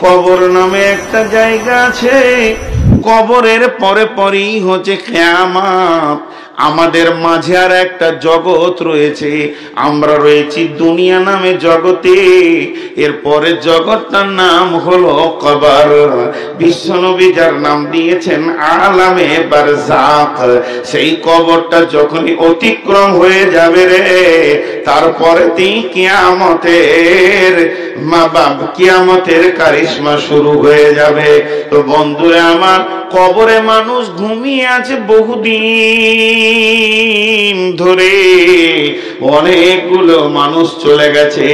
কবর নামে একটা জায়গা আছে, কবরের পরে পরেই হচ্ছে কিয়ামত। আমাদের মাঝে আর একটা জগৎ রয়েছে, আমরা রয়েছি দুনিয়া নামে জগতে। এরপরে জগৎটার নাম হলো কবর। বিশ্বনবী যার নাম দিয়েছেন আলামে বারজাখ। সেই কবরটা যখনই অতিক্রম হয়ে যাবে রে, তারপরে কিয়ামতের কারিশমা শুরু হয়ে যাবে। তো বন্ধুরা আমার, কবরে মানুষ ঘুমিয়ে আছে বহুদিন ধরে, অনেকগুলো মানুষ চলে গেছে,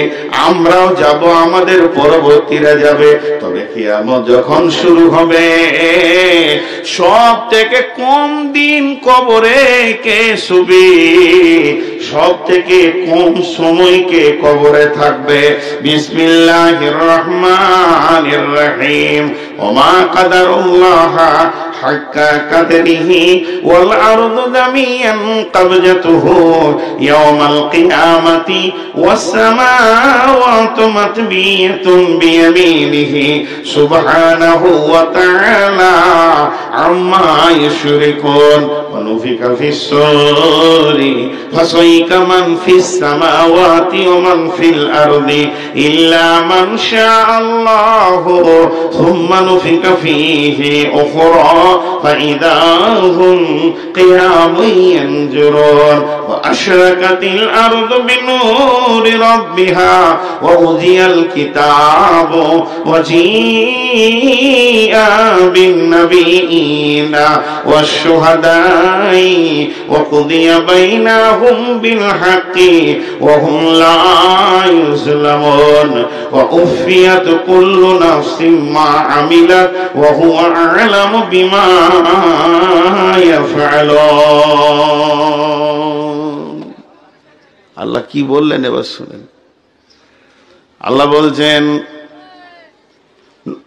আমরাও যাব, আমাদের পরবর্তীরা যাবে। তবে কিয়ামত যখন শুরু হবে, সব থেকে কম দিন কবরে কে শুবে, সব থেকে কম সময় কে কবরে থাকবে। বিসমিল্লাহির রহমানির রহিম। ওমা কাদারুল্লাহ হাক্কা কাদরিহি ওয়াল আরদু জামিআন কবজাতুহু ইয়াওমাল কিয়ামাতি ওয়াস সামাওয়াতু মাতবিয়াতুন বিয়ামিনিহি সুবহানাহু ওয়া তাআলা আম্মা ইউশরিকুন। ওয়া নুফিকা ফিস-সূরি ফাসাইকা মান ফিস-সামাওয়াতি ওয়া মান ফিল আরদি ইল্লা মান শাআল্লাহু সুম্মা নুফিকা ফীহি উখরা فإذا هم قيام ينظرون وأشرقت الأرض بنور ربها ووضع الكتاب وجيء بالنبيين والشهداء وقضي بينهم بالحق وهم لا يظلمون وأوفيت كل نفس ما عملت وهو أعلم بما يفعلون। আল্লাহ কি বললেন এবার শুনেন। আল্লাহ বলছেন,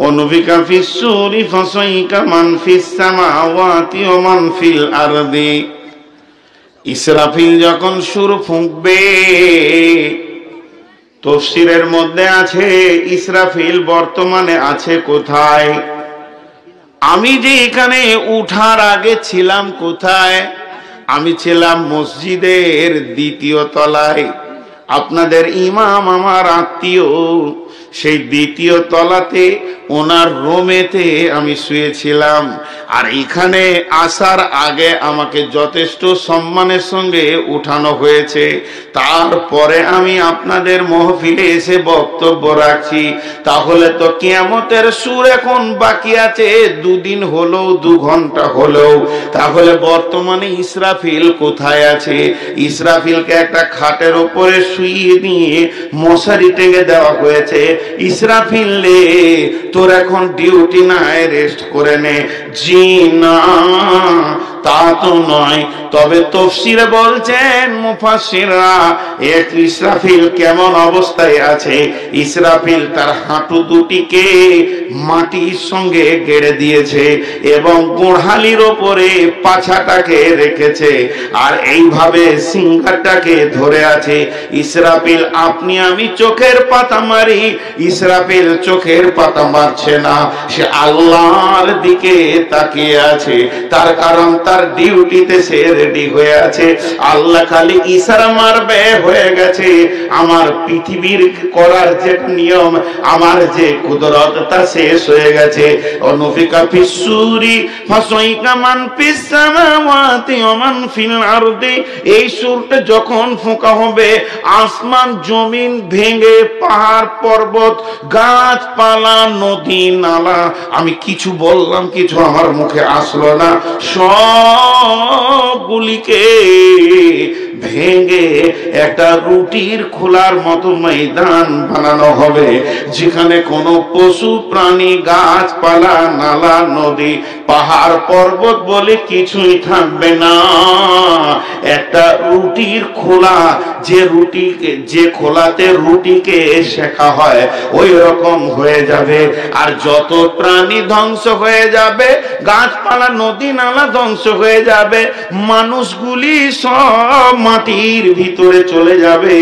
অনুফিকা ফিস-সূরি ফাসাইকা মান ফিস-সামাওয়াতি ওয়া মান ফিল আরদি। ইসরাফিল যখন সুর ফুঁকবে, তাফসীরের মধ্যে আছে ইসরাফিল বর্তমানে আছে কোথায়? আমি যে এখানে উঠার আগে ছিলাম কোথায়? আমি ছিলাম মসজিদের দ্বিতীয় তলায়। আপনাদের ইমাম আমার আত্মীয়, সেই দ্বিতীয় তলাতে ওনার রুমেতে আমি শুয়েছিলাম। আর এখানে আসার আগে আমাকে যথেষ্ট সম্মানের সঙ্গে উঠানো হয়েছে। তারপরে আমি আপনাদের মাহফিলে এসে বক্তব্য রাখছি। তাহলে তো কিয়ামতের সুর এখন বাকি আছে, 2 দিন হলেও 2 ঘন্টা হলেও। তাহলে বর্তমানে ইসরাফিল কোথায় আছে? ইসরাফিলকে একটা খাটের উপরে শুইয়ে দিয়ে মশারি টেঙে দেওয়া হয়েছে। ইসরাফিল রে, তোর এখন ডিউটি নাই, রেস্ট করে নে। জি না, তা তো নয়। তবে তাফসীরে বলছেন মুফাসসিররা, ইসরাফিল কেমন অবস্থায় আছে? ইসরাফিল তার হাঁটু দুটিকে মাটির সঙ্গে গেড়ে দিয়েছে এবং গোড়ালির ওপরে পাছাটাকে রেখেছে, আর এইভাবে সিংহাটাকে ধরে আছে। ইসরাফিল আপনি আমি চোখের পাতা মারি, ইসরাফিল চোখের পাতা মারছে না, সে আল্লাহর দিকে তাকিয়ে আছে। তার কারণ তার ডিউটিতে সে রেডি হয়ে আছে। আল্লাহ খালি ইশারা মারবে, হয়ে গেছে। আমার পৃথিবীর করার যে নিয়ম, আমার যে কুদরত, তা শেষ হয়ে গেছে। অনুফিকা ফিস-সূরি ফাসাইকা মান ফিস-সামাওয়াতি ওয়া মান ফিল আরদি। এই সুরটা যখন ফোঁকা হবে, আসমান জমিন ভেঙে পাহাড় পর্বত গাছপালা নদী নালা, আমি কিছু বললাম, কিছু আমার মুখে আসলো না, সবগুলিকে ভেঙে একটা রুটির খোলার মতো ময়দান বানানো হবে, যেখানে কোনো পশু প্রাণী গাছপালা নালা নদী পাহাড় পর্বত বলে কিছুই থাকবে না। একটা রুটির খোলা, যে খোলাতে রুটিকে শেখা হয়, ওই রকম হয়ে যাবে। আর যত প্রাণী ধ্বংস হয়ে যাবে, গাছপালা নদী নালা ধ্বংস হয়ে যাবে, মানুষগুলি সব মাটির ভিতরে চলে যাবে,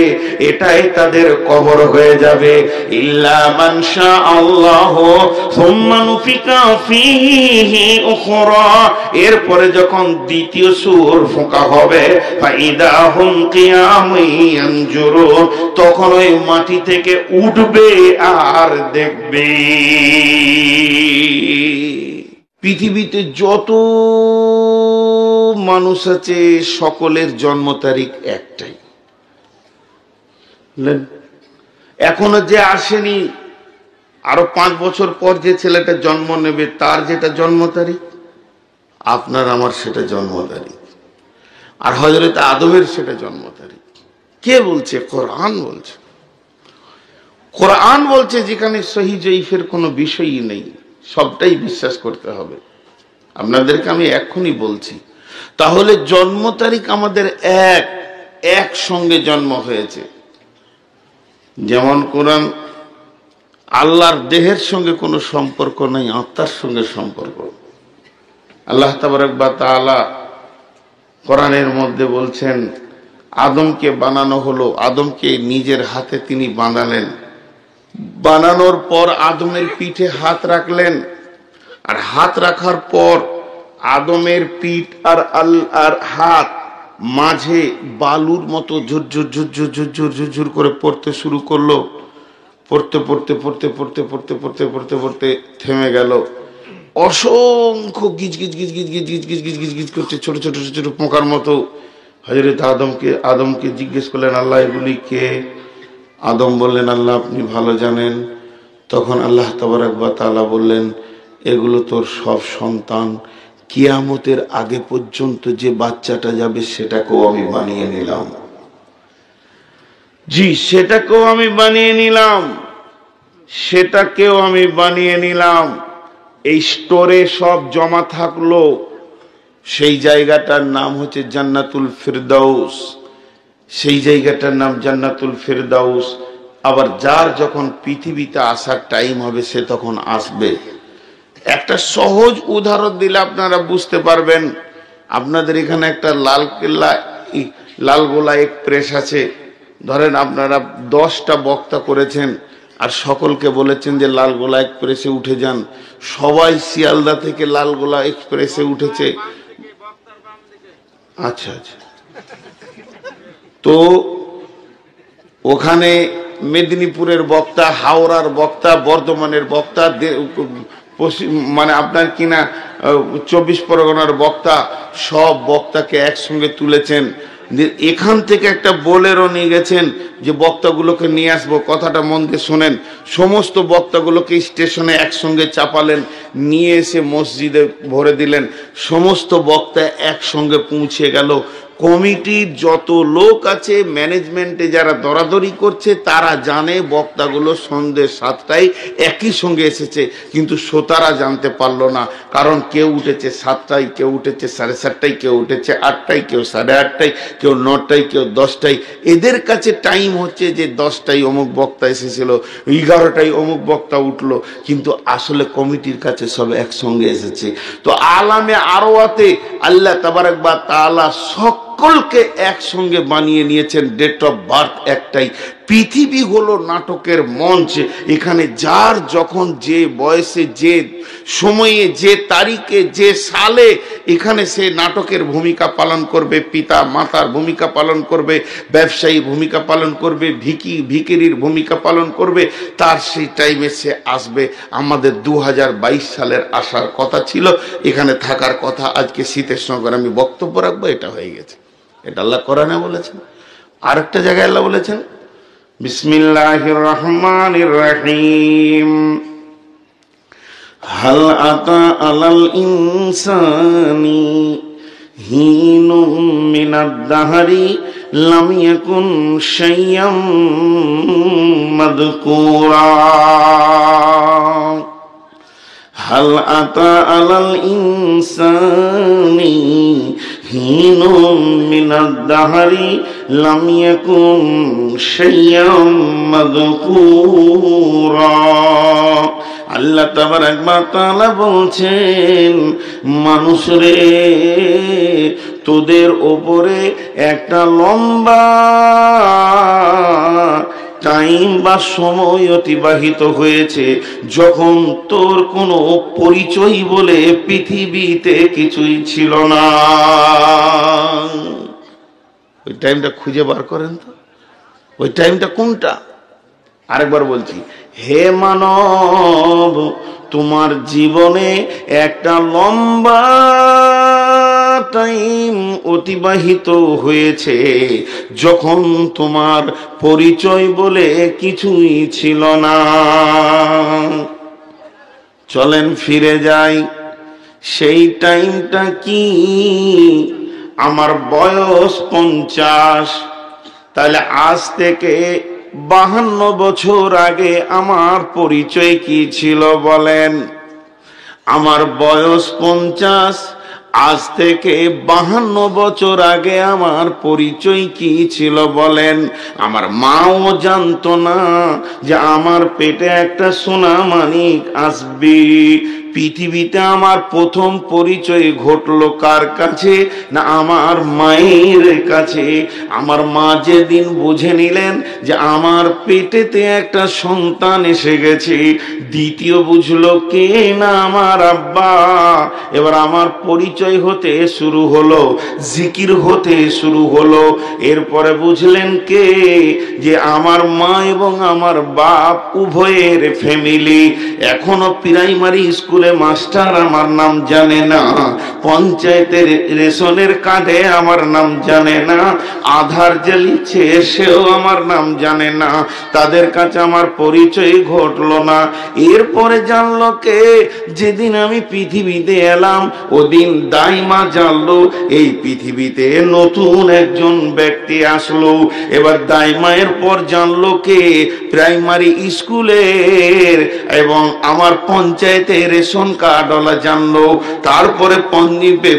এটাই তাদের কবর হয়ে যাবে। ইল্লা মান শা আল্লাহ সুম্মা নুফিকা ফীহি উখরা, এরপরে যখন দ্বিতীয় সূর ফোঁকা হবে, ফাইদা হুম কিয়ামুন ইয়ানজুরুন, তখন ওই মাটি থেকে উঠবে আর দেখবে। পৃথিবীতে যত মানুষ আছে সকলের জন্ম তারিখ একটাই। এখনো যে আসেনি, আরো 5 বছর পর যে ছেলেটা জন্ম নেবে তার যেটা জন্ম তারিখ, আপনার আমার সেটা জন্ম তারিখ, আর হযরত আদমের সেটা জন্ম তারিখ। কে বলছে? কোরআন বলছে। কোরআন বলছে যেখানে সহি জয়ীফের কোনো বিষয়ই নেই, সবটাই বিশ্বাস করতে হবে। আপনাদেরকে আমি এখনই বলছি, তাহলে জন্ম তারিখ আমাদের এক সঙ্গে জন্ম হয়েছে। যেমন কোরআন আল্লাহর দেহের সঙ্গে কোনো সম্পর্ক নাই, আত্মার সঙ্গে সম্পর্ক। আল্লাহ তাবারক ওয়া তাআলা কোরআনের মধ্যে বলছেন, আদমকে বানানো হলো, আদমকে নিজের হাতে তিনি বানালেন, বানানোর পর আদমের পিঠে হাত রাখলেন, আর হাত রাখার পর আদমের পিঠ আর হাত মাঝে বালুর মতো ঝুরঝুর ঝুরঝুর ঝুরঝুর ঝুরঝুর করে পড়তে শুরু করলো। পড়তে পড়তে পড়তে পড়তে পড়তে পড়তে পড়তে পড়তে থেমে গেল। অসংখ্য গিজ গিজ গিজ গিজ গিজ গিজ গিজ গিজ গিজ গিজ করছে, ছোট ছোট ছোট পোকার মতো। হযরত আদমকে জিজ্ঞেস করলেন, আল্লাহ এগুলি কে? আদম বললেন, আল্লাহ আপনি ভালো জানেন। তখন আল্লাহ তাবারক ওয়া তাআলা বললেন, এগুলো তোর সব সন্তান, কিয়ামতের আগে পর্যন্ত যে বাচ্চাটা যাবে সেটাকেও আমি বানিয়ে নিলাম। জি, সেটাকেও আমি বানিয়ে নিলাম, সেটাকেও আমি বানিয়ে নিলাম। এই স্টোরে সব জমা থাকলো, সেই জায়গাটার নাম হচ্ছে জান্নাতুল ফিরদাউস। সেই জায়গাটার নাম জান্নাতুল ফিরদাউস। আবার যার যখন পৃথিবীতে আসার টাইম হবে সে তখন আসবে। একটা সহজ উদাহরণ দিলে আপনারা বুঝতে পারবেন। আপনাদের এখানে একটা লালগোলা এক্সপ্রেস আছে, ধরেন আপনারা 10টা বক্তা করেছেন আর সকলকে বলেছেন যে লালগোলা এক্সপ্রেসে উঠে যান। সবাই শিয়ালদা থেকে লালগোলা এক্সপ্রেসে উঠেছে। আচ্ছা আচ্ছা, তো ওখানে মেদিনীপুরের বক্তা, হাওড়ার বক্তা, বর্ধমানের বক্তা, মানে আপনার কিনা 24 পরগনার বক্তা, সব বক্তাকে একসঙ্গে তুলেছেন। এখান থেকে একটা বোলেরো নিয়ে গেছেন যে বক্তাগুলোকে নিয়ে আসবো। কথাটা মন দিয়ে শোনেন। সমস্ত বক্তাগুলোকে স্টেশনে একসঙ্গে চাপালেন, নিয়ে এসে মসজিদে ভরে দিলেন। সমস্ত বক্তা একসঙ্গে পৌঁছে গেল। কমিটির যত লোক আছে, ম্যানেজমেন্টে যারা দরাদরি করছে, তারা জানে বক্তাগুলো সন্ধ্যে 7টায় একই সঙ্গে এসেছে, কিন্তু শ্রোতারা জানতে পারলো না। কারণ কেউ উঠেছে 7টায়, কেউ উঠেছে 7:30টায়, কেউ উঠেছে 8টায়, কেউ 8:30টায়, কেউ 9টায়, কেউ 10টায়। এদের কাছে টাইম হচ্ছে যে 10টায় অমুক বক্তা এসেছিল, 11টায় অমুক বক্তা উঠলো, কিন্তু আসলে কমিটির কাছে সব একসঙ্গে এসেছে। তো আলামে আরওয়াতে আল্লাহ তাবারক ওয়া তাআলা সকলকে একসঙ্গে বানিয়ে নিয়েছেন। ডেট অফ বার্থ একটাই। পৃথিবী হলো নাটকের মঞ্চ। এখানে যার যখন যে বয়সে, যে সময়ে, যে তারিখে, যে সালে এখানে সে নাটকের ভূমিকা পালন করবে, পিতা মাতার ভূমিকা পালন করবে, ব্যবসায়ী ভূমিকা পালন করবে, ভিখিরির ভূমিকা পালন করবে, তার সেই টাইমে সে আসবে। আমাদের 2022 সালের আসার কথা ছিল, এখানে থাকার কথা। আজকে শীতের সঙ্গে আমি বক্তব্য রাখবো, এটা হয়ে গেছে। এটা আল্লাহ কোরআনে বলেছেন। আরেকটা জায়গায় আল্লাহ বলেছেন, বিসমিল্লাহির রহমানির রহিম, হাল আতা আলাল ইনসানি হিনুম মিনাদ দাহরি লাম ইয়াকুন শাইয়্যাম মাযকুরা। হাল আতা আলাল ইনসানি হিনুম মিনাদ দাহরি লাম ইয়াকুন শাইয়্যাম মাযকুরা। আল্লাহ তাবারাক ওয়া তাআলা বলছেন, মানুষরে তোদের ওপরে একটা লম্বা টাইম বা সময় অতিবাহিত হয়েছে যখন তোর কোনো পরিচয় বলে পৃথিবীতে কিছুই ছিল না। ওই টাইমটা খুঁজে বার করেন তো, ওই টাইমটা কোনটা? আরেকবার বলছি, হে মানব, তোমার জীবনে একটা লম্বা টাইম অতিবাহিত হয়েছে যখন তোমার পরিচয় বলে কিছুই ছিল না। চলেন ফিরে যাই, সেই টাইমটা কি? আমার বয়স 50, তাহলে আজ থেকে 52 বছর আগে আমার পরিচয় কি ছিল বলেন? আমার বয়স 50, আজ থেকে 52 বছর আগে আমার পরিচয় কি ছিল বলেন? আমার মাও জানতো না যে আমার পেটে একটা সোনা মানিক আসবে। পৃথিবীতে আমার প্রথম পরিচয় ঘটলো কার কাছে? না আমার মায়ের কাছে। আমার মা যেদিন বুঝে নিলেন যে আমার পেটেতে একটা সন্তান এসে গেছে, দ্বিতীয় বুঝলো কে? না আমার আব্বা। এবার আমার পরিচয় হতে শুরু হলো, জিকির হতে শুরু হলো। এরপরে বুঝলেন কে? যে আমার মা এবং আমার বাপ উভয়ের ফ্যামিলি। এখনো প্রাইমারি স্কুলে মাস্টার আমার নাম জানে না, পঞ্চায়েতের রেশনের কার্ডে আমার নাম জানে না, আধার যে লিখছে সেও আমার নাম জানে না। তাদের কাছে আমার পরিচয় ঘটলো না। এরপরে জানলো কে? যেদিন আমি পৃথিবীতে এলাম ওদিন দাইমা জানলো এই পৃথিবীতে নতুন একজন ব্যক্তি আসলো। এবার দাইমায়ের পর জানলো কে? প্রাইমারি স্কুলের এবং আমার পঞ্চায়েতের রেশন কার্ডওয়ালা জানলো। তারপরে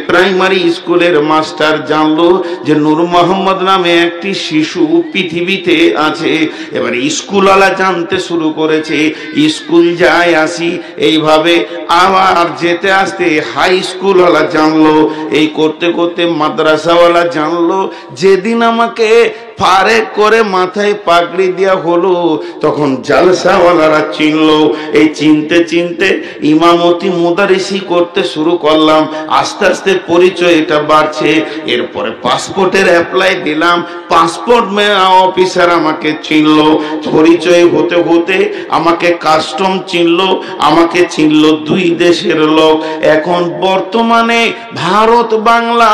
প্রাইমারি স্কুলের মাস্টার জানলো যে নূর মোহাম্মদ নামে একটি শিশু পৃথিবীতে আছে। এবার স্কুলওয়ালা জানতে শুরু করেছে, স্কুল যায় আসি এইভাবে। আবার যেতে আসতে হাই স্কুলওয়ালা জানলো। এই করতে করতে মাদ্রাসাওয়ালা জানলো। যেদিন আমাকে ফারেক করে মাথায় পাগড়ি দেওয়া হলো তখন জালসাওয়ালারা চিনলো। এই চিনতে চিনতে ইমামতি মুদারিসি করতে শুরু করলাম। আস্তে আস্তে পরিচয় এটা বাড়ছে। এরপরে পাসপোর্টের অ্যাপ্লাই দিলাম, পাসপোর্ট অফিসার আমাকে চিনলো। পরিচয় হতে হতে আমাকে কাস্টম চিনলো, আমাকে চিনলো 2 দেশের লোক। এখন বর্তমানে ভারত বাংলা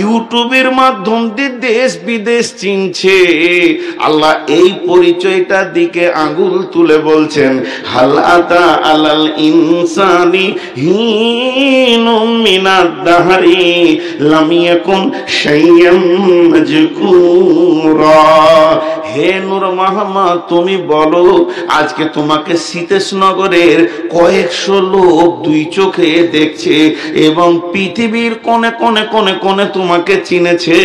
ইউটিউবের মাধ্যম দিয়ে দেশ বিদেশ চিনছে। আল্লাহ এই পরিচয়টার দিকে আঙ্গুল তুলে বলছেন, হাল আতা আলাল ইনসানি হিনুম মিনাদ দাহরি লাম ইয়াকুন শাইয়্যাম মাযকুরা। হে নূর মোহাম্মদ, তুমি বলো আজকে তোমাকে সীতেশনগরের কয়েকশো লোক 2 চোখে দেখছে এবং পৃথিবীর কোণে কোণে কোণে কোণে তোমাকে চিনেছে।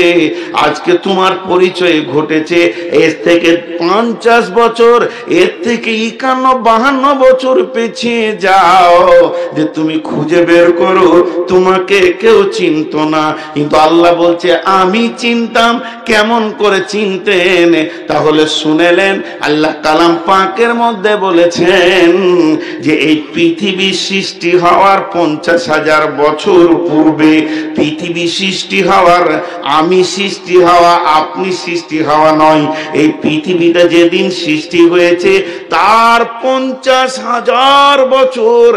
আজকে তোমার পরিচয় ঘটেছে। এর থেকে 50 বছর, এর থেকে 51-52 বছর পেছিয়ে যাও যে তুমি খুঁজে বের করো, তোমাকে কেউ চিনতো না। কিন্তু আল্লাহ বলছে আমি চিনতাম। কেমন করে চিনতেন? তাহলে শুনেলেন, আল্লাহ কালাম পাকের মধ্যে বলেছেন যে এই পৃথিবী সৃষ্টি হওয়ার 50,000 বছর পূর্বে, পৃথিবী সৃষ্টি হওয়ার, আমি সৃষ্টি হওয়া, আপনি সৃষ্টি হওয়া নয়, এই পৃথিবীটা যেদিন সৃষ্টি হয়েছে তার 50,000 বছর,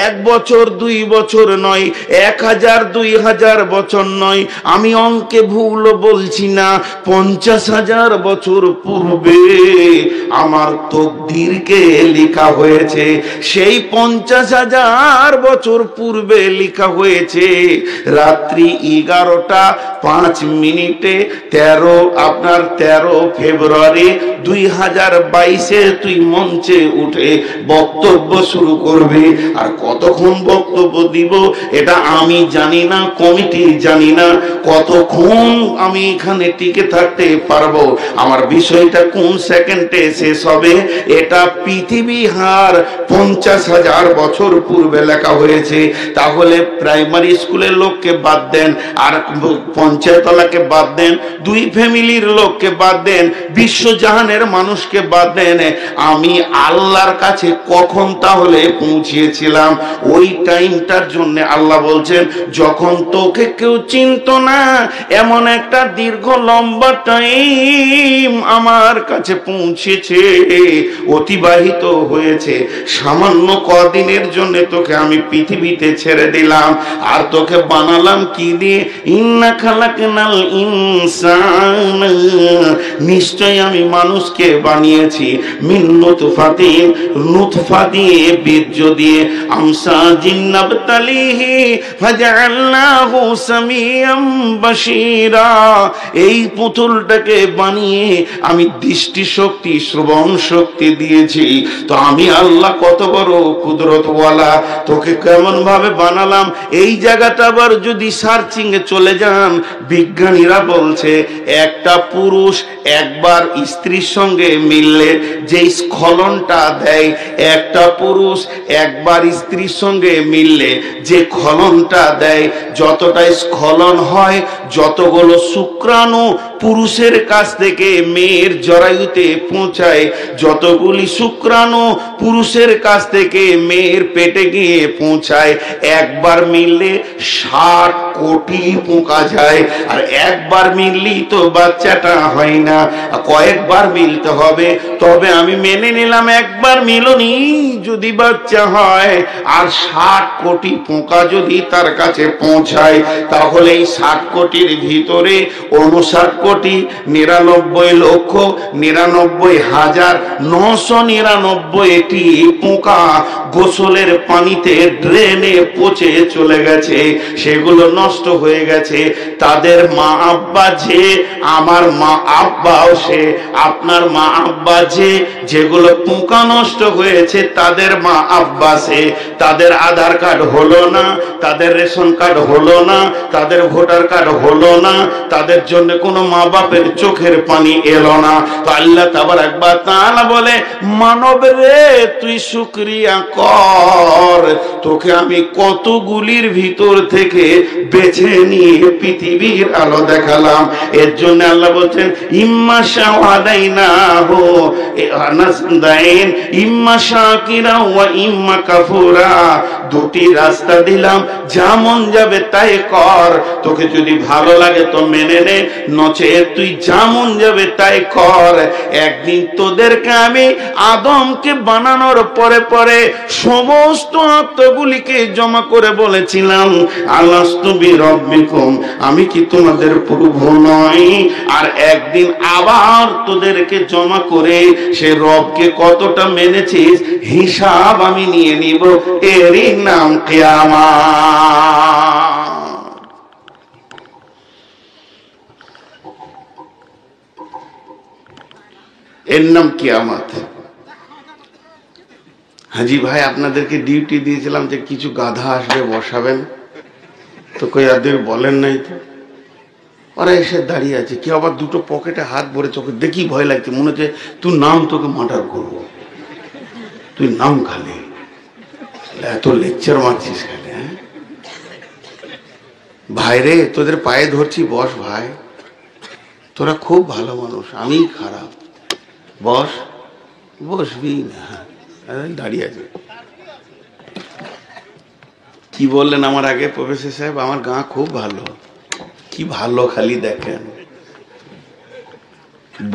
1 বছর 2 বছর নয়, 1000 2000 বছর নয়, আমি অঙ্কে ভুল বলছি না, 50,000 বছর পূর্বে আমার তকদিরকে লেখা হয়েছে, সেই 50,000 বছর পূর্বে লেখা হয়েছে। রাত্রি 11:05 13 ফেব্রুয়ারি 2022 তুই মঞ্চে উঠে বক্তব্য শুরু করবে। আর কতক্ষণ বক্তব্য দিব এটা আমি জানি না, কমিটি জানি না কতক্ষণ আমি এখানে টিকে থাকতে পারবো, আমার বিষয়টা কোন সেকেন্ডে শেষ হবে। এটা পৃথিবী হার 50,000 বছর পূর্বে লেখা হয়েছে। তাহলে প্রাইমারি স্কুলের লোককে বাদ দেন, আর পঞ্চায়েতলাকে বাদ দেন, 2 ফ্যামিলির লোককে বাদ দেন, বিশ্বজাহানের মানুষকে বাদ দেন, আমি আল্লাহর কাছে কখন তাহলে পৌঁছিয়েছিলাম? ওই টাইমটার জন্য আল্লাহ বলছেন, যখন তোকে কেউ চিনত না, এমন একটা দীর্ঘ লম্বা টাইম আমার কাছে পৌঁছেছে, অতিবাহিত হয়েছে। সামান্য কদিনের জন্য তোকে আমি পৃথিবীতে ছেড়ে দিলাম, আর তোকে বানালাম কি দিয়ে? ইন্না খালাকনাল ইনসান, নিশ্চয় আমি মানুষকে বানিয়েছি মিন নুতফাতিন, নুতফা দিয়ে, বীর্য দিয়ে, আমসাজিন নাবতালিহি ফাজআলনাহু সামিয়াম বাশীরা। এই পুতুলটাকে বানিয়ে আমি দৃষ্টি শক্তি, শ্রবণ শক্তি দিয়েছি। তো আমি আল্লাহ কত বড় কুদরতওয়ালা, তোকে কেমন ভাবে বানালাম। এই জায়গাটা আবার যদি সার্চিং এ চলে যান, বিজ্ঞানীরা বলছে একটা পুরুষ একবার স্ত্রীর সঙ্গে মিললে যে স্খলনটা দেয়, একটা পুরুষ একবার স্ত্রীর সঙ্গে মিললে যে খলনটা দেয়, যতটা স্খলন হয়, যতগুলো শুক্রাণু পুরুষের কাছ থেকে মেয়ের জরায়ুতে পৌঁছায়, যতগুলি শুক্রাণু পুরুষের কাছ থেকে মেয়ের পেটে গিয়ে পৌঁছায়, একবার মিললে 60 কোটি পোকা যায়। আর একবার মিললেই তো বাচ্চাটা হয় না, কয়েকবার মিলতে হবে। তবে আমি মেনে নিলাম একবার মিলনি যদি বাচ্চা হয়, আর 60 কোটি পোকা যদি তার কাছে পৌঁছায়, তাহলে এই 60 কোটির ভিতরে 59,99,999টি পোকা গোসলের পানিতে ড্রেনে পচে চলে গেছে, সেগুলো নষ্ট হয়ে গেছে। তাদের মা আব্বা যে, আমার মা আব্বাও সে, আপনার মা আব্বা যে, যেগুলো পোকা নষ্ট হয়েছে তাদের মা আব্বা সে। তাদের আধার কার্ড হলো না, তাদের রেশন কার্ড হলো না, তাদের ভোটার কার্ড হলো না, তাদের জন্য কোনো মা বাপের চোখের পানি এলো না। তো আল্লাহ তাবারাক ওয়া তাআলা বলে, মানব রে তুই শুকরিয়া কর, তোকে আমি কতগুলির ভিতর থেকে বেছে নিয়ে পৃথিবীর আলো দেখালাম। এর জন্য আল্লাহ বলছেন, ইম্মা শাওয়াদাইনাহু নাসদাইন ইম্মা শাকিরা ওয়া ইম্মা কাফুরা। দুটি রাস্তা দিলাম, যা মন যাবে তাই কর। তোকে যদি ভালো লাগে তো মেনে নে, নচেত তুই যা মন যাবে তাই কর। একদিন তোদেরকে আমি আদমকে বানানোর পরে পরে সমস্ত আত্মগুলিকে জমা করে বলেছিলাম, আলাস্তু বিরাব্বিকুম, আমি কি তোমাদের প্রভু নই? আর একদিন আবার তোদেরকে জমা করে সে রবকে কতটা মেনেছিস হিসাব আমি নিয়ে নিব। এরই নাম কিয়ামত। এর নাম কিয়ামত। হাজি ভাই, আপনাদেরকে ডিউটি দিয়েছিলাম যে কিছু গাধা আসবে বসাবেন, তো কই আদের বলেন নাই তো। ওরা এসে দাঁড়িয়ে আছে, কেউ আবার দুটো পকেটে হাত ভরে, চোখে দেখি ভয় লাগছে, মনে হচ্ছে তুই নাম, তোকে মার্ডার করবো, তুই নাম খালি, এত লেকচার মারছিস খালি। হ্যাঁ ভাই রে, তোদের পায়ে ধরছি, বস ভাই, তোরা খুব ভালো মানুষ, আমি খারাপ, বস। বসবি না, দাঁড়িয়ে আছে। কি বললেন আমার আগে প্রফেসর সাহেব? আমার গাঁ খুব ভালো। কি ভালো খালি দেখেন,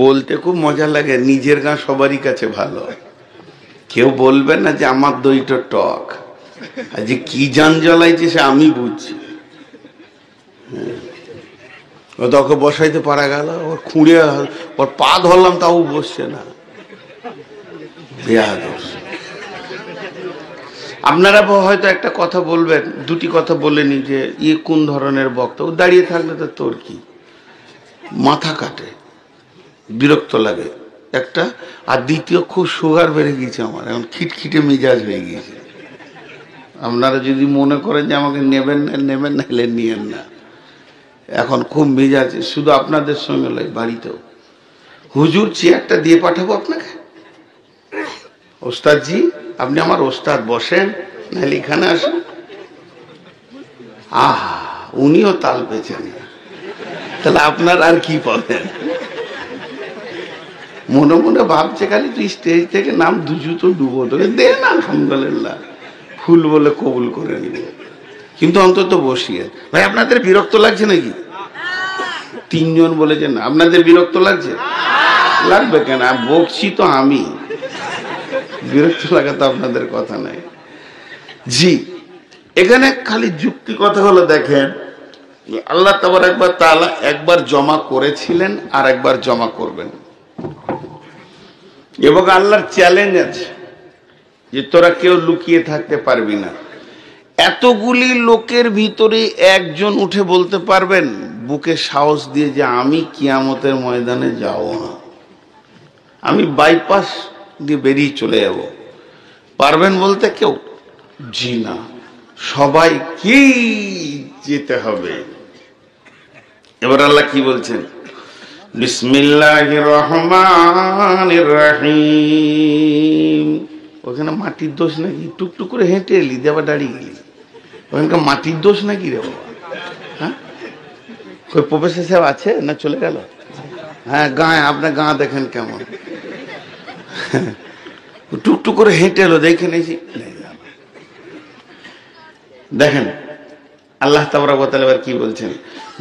বলতে খুব মজা লাগে, নিজের গাঁ সবারই কাছে ভালো। কেউ বলবেন না যে আমার দইটা টক, আর যে কি জান জ্বলাইছে সে আমি বুঝছি। তোকে বসাইতে পারা গেল, ওর খুঁড়ে ওর পা ধরলাম তাও বসছে না। আপনারা হয়তো একটা কথা বলবেন, দুটি কথা বলেনি যে ইয়ে কোন ধরনের বক্তা। ও দাঁড়িয়ে থাকলে তো তোর কি, মাথা কাটে, বিরক্ত লাগে একটা। আর দ্বিতীয়, খুব সুগার বেড়ে গিয়েছে আমার, এখন খিটখিটে মেজাজ হয়ে গিয়েছে। আপনারা যদি মনে করেন যে আমাকে নেবেন না, হলে নিয়েন না। এখন খুব মেজাজ, শুধু আপনাদের সঙ্গে নয়, বাড়িতেও। হুজুর চেয়ারটা দিয়ে পাঠাবো আপনাকে? ওস্তাদজি, আপনি আমার ওস্তাদ, বসেন, নাহলে এখানে আসেন। আহা, উনিও তাল পেয়েছেন, তাহলে আপনার আর কি পাবেন? মনে মনে ভাবছে খালি তুই স্টেজ থেকে নাম, দু জুতো ডুবো, তোকে দে না, আলহামদুলিল্লাহ, ফুল বলে কবুল করে নিব। কিন্তু অন্তত বসিয়ে। ভাই আপনাদের বিরক্ত লাগছে নাকি? তিনজন বলেছেন আপনাদের বিরক্ত লাগছে। লাগবে কেন, বকছি তো আমি, বিরক্ত লাগা তো আপনাদের কথা নাই। জি, এখানে খালি যুক্তি কথা হলো, দেখেন আল্লাহ তাআলা একবার জমা করেছিলেন আর একবার জমা করবেন, এবং আল্লাহর চ্যালেঞ্জ আছে যে তোরা কেউ লুকিয়ে থাকতে পারবি না। এতগুলি লোকের ভিতরে একজন উঠে বলতে পারবেন বুকে সাহস দিয়ে যে আমি কিয়ামতের ময়দানে যাব না, আমি বাইপাস দিয়ে বেরিয়ে চলে যাব? পারবেন বলতে কেউ? জি না, সবাইকেই যেতে হবে। এবার আল্লাহ কি বলছেন? বিসমিল্লাহির রহমানির রহিম। ওখানে মাটির দোষ নাকি? টুকটুক করে হেঁটে এলি, দেবা দাঁড়িয়ে গেলি, ওখানকার মাটির দোষ নাকি রে বাবা? হ্যাঁ, ওই প্রফেসর সাহেব আছে না চলে গেল? হ্যাঁ, গায়ে আপনার গা দেখেন কেমন, টুকটুক করে হেঁটে এলো, দেখে নিয়েছি। দেখেন আল্লাহ তাবারক ওয়া তাআলা কি বলছেন?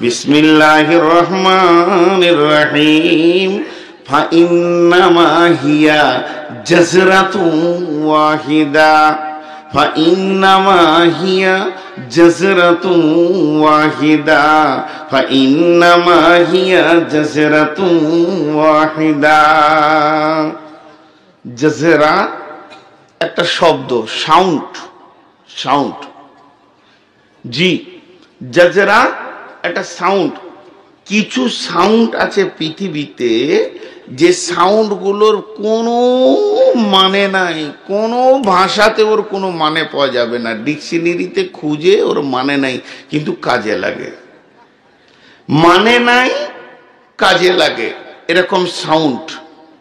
বিসমিল্লাহির রহমানির রহিম। ফাইন্নামা হিয়া জাজরাতুন ওয়াহিদা, ফাইন্নামা হিয়া জাজরাতুন ওয়াহিদা, ফাইন্নামা হিয়া জাজরাতুন ওয়াহিদা। জাজরা একটা শব্দ, সাউন্ড, সাউন্ড। জি, জাজরা একটা সাউন্ড। কিছু সাউন্ড আছে পৃথিবীতে যে সাউন্ড গুলোর কোনো মানে নাই, কোনো ভাষাতে ওর কোনো মানে পাওয়া যাবে না, ডিকশনারিতে খুঁজে ওর মানে নাই, কিন্তু কাজে লাগে। মানে নাই, কাজে লাগে, এরকম সাউন্ড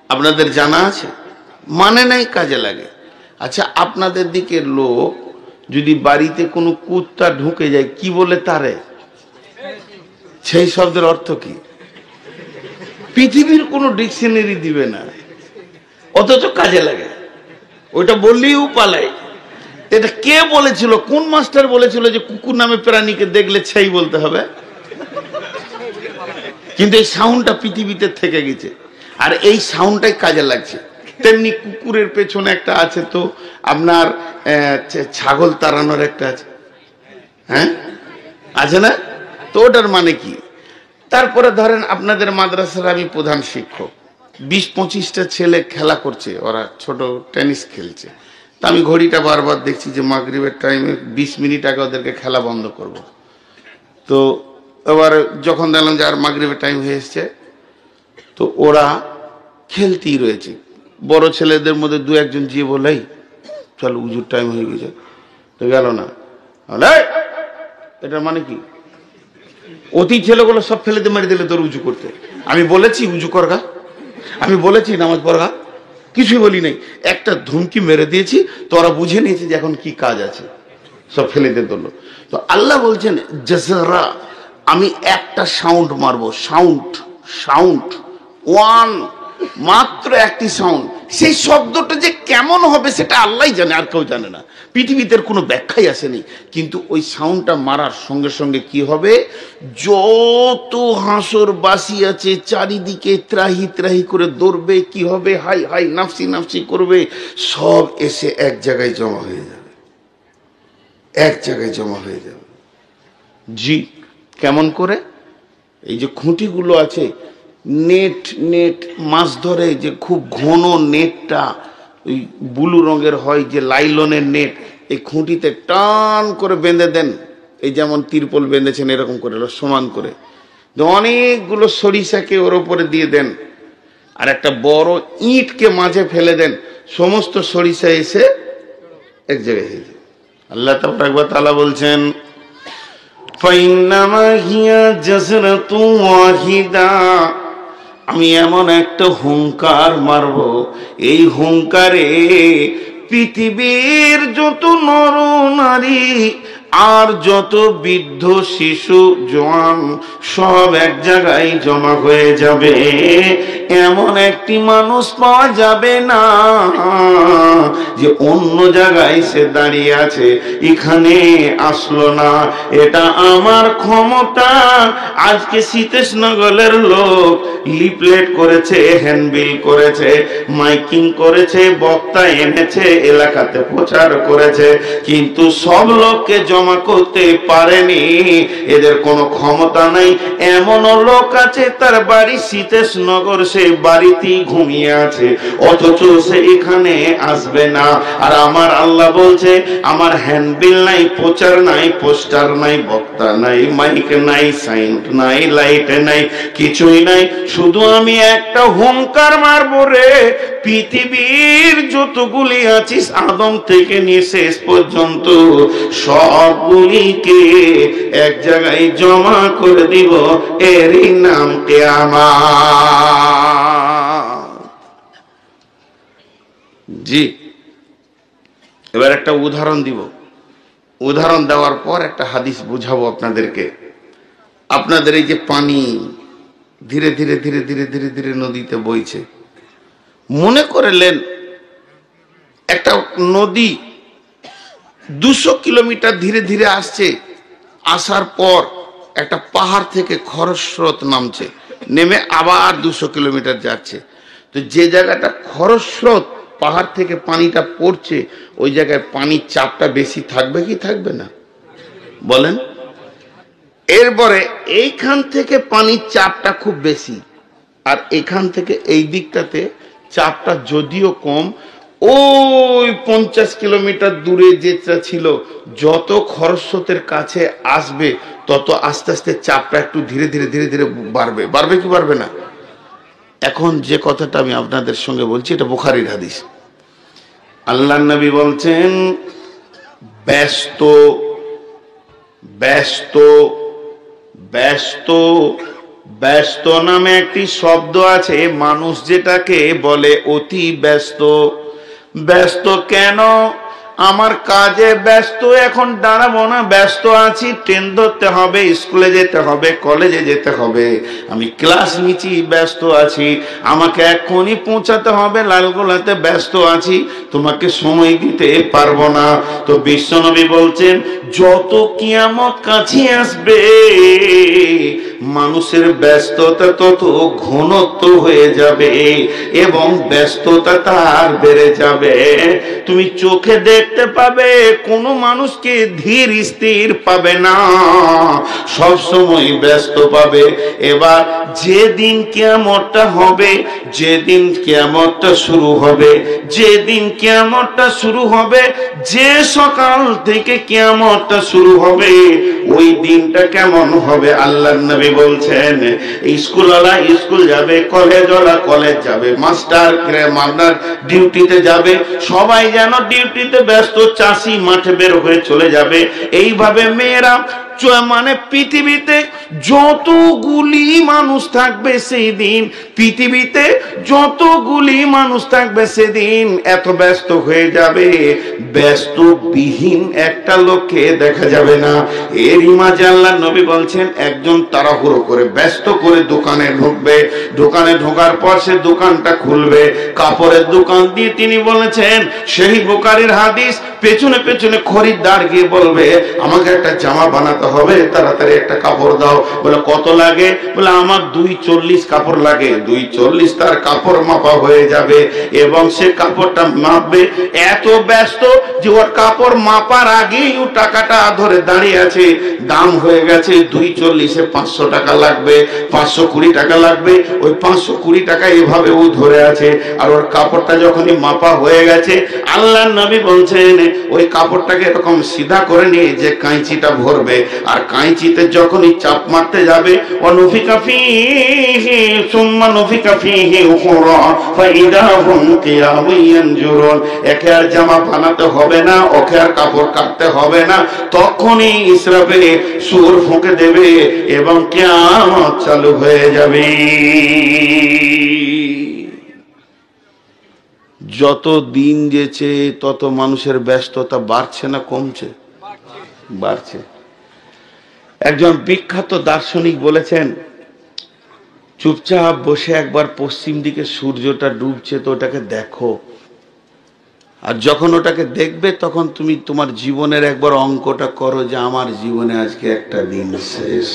আপনাদের জানা আছে? মানে নাই, কাজে লাগে। আচ্ছা, আপনাদের দিকের লোক যদি বাড়িতে কোনো কুত্তা ঢুকে যায় কি বলে তারে? সেই শব্দের অর্থ কি? পৃথিবীর কোনো ডিকশনারি দিবে না, অথচ কাজে লাগে। ওইটা বললেই পালায়। এটা কে বলেছিল, কোন মাস্টার বলেছিল যে কুকুর নামে প্রাণীকে দেখলে সেই বলতে হবে? কিন্তু এই সাউন্ডটা পৃথিবীতে থেকে গেছে, আর এই সাউন্ডটাই কাজে লাগছে। তেমনি কুকুরের পেছনে একটা আছে তো আপনার ছাগল তাড়ানোর একটা আছে, হ্যাঁ আছে না? তো ওটার মানে কি? তারপরে ধরেন আপনাদের মাদ্রাসার আমি প্রধান শিক্ষক, 20-25টা ছেলে খেলা করছে, ওরা ছোট টেনিস খেলছে। তা আমি ঘড়িটা বারবার দেখছি যে মাগরিবের টাইমে 20 মিনিট আগে ওদেরকে খেলা বন্ধ করব। তো এবার যখন দেখলাম যে আর মাগরিবের টাইম হয়ে এসছে, তো ওরা খেলতেই রয়েছে। বড় ছেলেদের মধ্যে দু একজন গিয়ে বলে চল উজুর টাইম হয়ে গেছে, তো গেল না। এটা মানে কি? অতি ছেলেগুলো সব ফেলেতে মারি দিলে তোর উজু করতে। আমি বলেছি উজু করগা, আমি বলেছি নামাজ পড়গা, কিছুই বলি নাই, একটা ধুমকি মেরে দিয়েছি, তো ওরা বুঝে নিয়েছে যে এখন কি কাজ আছে, সব ফেলে দিয়ে দিল। তো আল্লাহ বলছেন জাজরা, আমি একটা সাউন্ড মারবো, সাউন্ড, সাউন্ড ওয়ান, মাত্র একটি সাউন্ড। সেই শব্দটা যে কেমন হবে সেটা আল্লাহ জানে, আর কেউ জানে না, পৃথিবীতে কোনো ব্যাখ্যাই আসেনি। কিন্তু ওই সাউন্ডটা মারার সঙ্গে সঙ্গে কি হবে, যত হাসর বাসি আছে চারিদিকে ত্রাহি ত্রাহি করে দৌড়বে, কি হবে, হাই হাই নাফসি নাফসি করবে, সব এসে এক জায়গায় জমা হয়ে যাবে, এক জায়গায় জমা হয়ে যাবে। জি, কেমন করে? এই যে খুঁটিগুলো আছে, নেট নেট মাছ ধরে যে খুব ঘন নেটটা ওই ব্লু রঙের হয়, যে লাইলনের নেট, এই খুঁটিতে টান করে বেঁধে দেন, এই যেমন তিরপল বেঁধেছেন এরকম করে সমান করে, অনেকগুলো সরিষাকে ওর উপরে দিয়ে দেন, আর একটা বড় ইটকে মাঝে ফেলে দেন, সমস্ত সরিষা এসে এক জায়গায় হয়ে যায়। আল্লাহ তাআলা বলছেন ফাইন্নামা হিয়া জাজরাতু ওয়াহিদা, আমি এমন একটা হুঙ্কার মারব, এই হুঙ্কারে পৃথিবীর যত নর নারী আর যত বৃদ্ধ শিশু জওয়ান সব এক জায়গায় জমা হয়ে যাবে। এমন একটি মানুষ পাওয়া যাবে না যে অন্য জায়গায় সে দাঁড়িয়ে আছে, এখানে আসলো না। এটা আমার ক্ষমতা। আজকে সীতেশনগরের লোক লিফলেট করেছে, হ্যান্ডবিল করেছে, মাইকিং করেছে, বক্তা এনেছে, এলাকাতে প্রচার করেছে, কিন্তু সব লোককে জমা করতে পারেনি। এদের কোনো ক্ষমতা নাই। এমন লোক আছে তার বাড়ি সীতেশনগর, সে বাড়িতেই ঘুমিয়ে আছে, অথচ সে এখানে আসবে না। আর আমার আল্লাহ বলছে আমার হ্যান্ডবিল নাই, প্রচার নাই, পোস্টার নাই, বক্তা নাই, মাইক নাই, সাইন্ড নাই, লাইট নাই, কিছুই নাই, শুধু আমি একটা হুঙ্কার মারবো রে, পৃথিবীর যতগুলি আছিস আদম থেকে নিয়ে শেষ পর্যন্ত সবগুলিকে এক জায়গায় জমা করে দিব, এরই নাম কিয়ামত। জি, এবার একটা উদাহরণ দিব, উদাহরণ দেওয়ার পর একটা হাদিস বুঝাবো আপনাদেরকে। আপনাদের এই যে পানি ধীরে ধীরে ধীরে ধীরে ধীরে ধীরে নদীতে বইছে, মনে করলেন একটা নদী 200 কিলোমিটার ধীরে ধীরে আসছে, আসার পর একটা পাহাড় থেকে খরস্রোত নামছে, নেমে আবার 200 কিলোমিটার যাচ্ছে। তো যে জায়গাটা খরস্রোত, পাহাড় থেকে পানিটা পড়ছে, ওই জায়গায় পানির চাপটা বেশি থাকবে কি থাকবে না বলেন? এরপরে এইখান থেকে পানির চাপটা খুব বেশি, আর এখান থেকে এই দিকটাতে চাপটা যদিও কম। ওই 50 কিলোমিটার দূরে যেটা ছিল, যত খরস্রোতের কাছে আসবে তত আস্তে আস্তে চাপটা একটু ধীরে ধীরে ধীরে ধীরে বাড়বে। বাড়বে কি বাড়বে না? এখন যে কথাটা আমি আপনাদের সঙ্গে বলছি, এটা বুখারীর হাদিস। আল্লাহর নবী বলছেন ব্যস্ত ব্যস্ত ব্যস্ত ব্যস্ত নামে একটি শব্দ আছে, মানুষ যেটাকে বলে অতি ব্যস্ত। ব্যস্ত কেন? আমার কাজে ব্যস্ত, এখন দাঁড়াবো না, ব্যস্ত আছি, ট্রেন ধরতে হবে, স্কুলে যেতে হবে, কলেজে যেতে হবে, আমি ক্লাস নিচ্ছি, ব্যস্ত আছি, আমাকে এখনই পৌঁছাতে হবে লালগোলাতে, ব্যস্ত আছি, তোমাকে সময় দিতে পারবো না। তো বিশ্বনবী বলছেন যত কিয়ামত কাছে আসবে মানুষের ব্যস্ততা তত ঘনত্ব হয়ে যাবে এবং ব্যস্ততা তার বেড়ে যাবে। তুমি চোখে দেখতে পাবে কোনো মানুষকে ধীর স্থির পাবে না, সব সময় ব্যস্ত পাবে। এবার যেদিন কিয়ামতটা হবে, যেদিন কিয়ামতটা শুরু হবে, যেদিন কিয়ামতটা শুরু হবে, যে সকাল থেকে কিয়ামতটা শুরু হবে, ওই দিনটা কেমন হবে আল্লাহর নবী বলছেন, স্কুলওয়ালা স্কুল যাবে, কলেজওয়ালা কলেজ যাবে, মাস্টার ডিউটিতে যাবে, সবাই যেন ডিউটিতে ব্যস্ত, চাষি মাঠে বের হয়ে চলে যাবে। এইভাবে মেয়েরা মানে পৃথিবীতে যতগুলি মানুষ থাকবে সেই দিন, পৃথিবীতে যতগুলি মানুষ থাকবে সেদিন এত ব্যস্ত হয়ে যাবে, ব্যস্ত বিহীন একটা লোককে দেখা যাবে না। এরই মাঝে আল্লাহর নবী বলছেন একজন তাড়াহুড়ো করে ব্যস্ত করে দোকানে ঢুকবে, দোকানে ঢোকার পর সে দোকানটা খুলবে, কাপড়ের দোকান দিয়ে তিনি বলেছেন সেই বুখারীর হাদিস, পেছনে পেছনে খরিদ্দার গিয়ে বলবে আমাকে একটা জামা বানাতে হবে, তাড়াতাড়ি একটা কাপড় দাও, বলে কত লাগে? বলে আমার 240 কাপড় লাগে। 240 তার কাপড় মাপা হয়ে যাবে এবং সে কাপড়টা মাপবে। এত ব্যস্ত যে ওর কাপড় মাপার আগেই ও টাকাটা ধরে দাঁড়িয়ে আছে। দাম হয়ে গেছে 240-এ 500 টাকা লাগবে, 520 টাকা লাগবে। ওই 520 টাকা এভাবে ও ধরে আছে। আর ওর কাপড়টা যখনই মাপা হয়ে গেছে, আল্লাহর নবী বলছেন ওই কাপড়টাকে এরকম সিধা করে নিয়ে যে কাঁচিটা ভরবে, আর কাঁচিতে যখনই চাপ মারতে যাবে, অনুফিকা ফিহি সুম্মা নুফিকা ফিহি উখরা ফাইদা হুম কিয়ামুন ইয়ানজুরুন। একে আর জামা বানাতে হবে না, ওকে আর কাপড় কাটতে হবে না, তখনই ইসরাফিল সূর ফুঁকে দেবে এবং কিয়ামত চালু হয়ে যাবে। যত দিন যেছে তত মানুষের ব্যস্ততা বাড়ছে না কমছে? বাড়ছে। একজন বিখ্যাত দার্শনিক বলেছেন, চুপচাপ বসে একবার পশ্চিম দিকে সূর্যটা ডুবছে তো ওটাকে দেখো, আর যখন ওটাকে দেখবে তখন তুমি তোমার জীবনের একবার অঙ্কটা করো যে আমার জীবনে আজকে একটা দিন শেষ।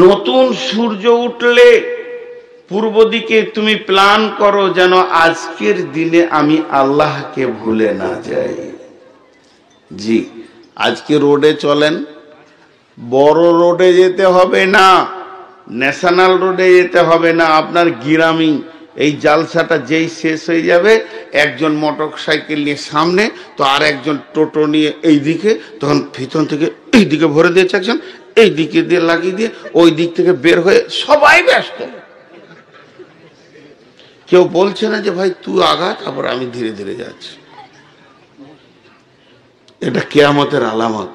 নতুন সূর্য উঠলে পূর্ব দিকে তুমি প্ল্যান করো যেন আজকের দিনে আমি আল্লাহকে ভুলে না যাই। জি, আজকে রোডে চলেন, বড় রোডে যেতে হবে না, ন্যাশনাল রোডে যেতে হবে না, আপনার গ্রামী এই জালসাটা যেই শেষ হয়ে যাবে, একজন মোটর সাইকেল নিয়ে সামনে তো আর একজন টোটো নিয়ে এই দিকে, তখন ভিতর থেকে এই দিকে ভরে দিয়েছে একজন, এই দিকে দিয়ে লাগিয়ে দিয়ে ওই দিক থেকে বের হয়ে সবাই ব্যস্ত। কেউ বলছে না যে ভাই তুই আগা, তারপর আমি ধীরে ধীরে যাচ্ছি। এটা কিয়ামতের আলামত।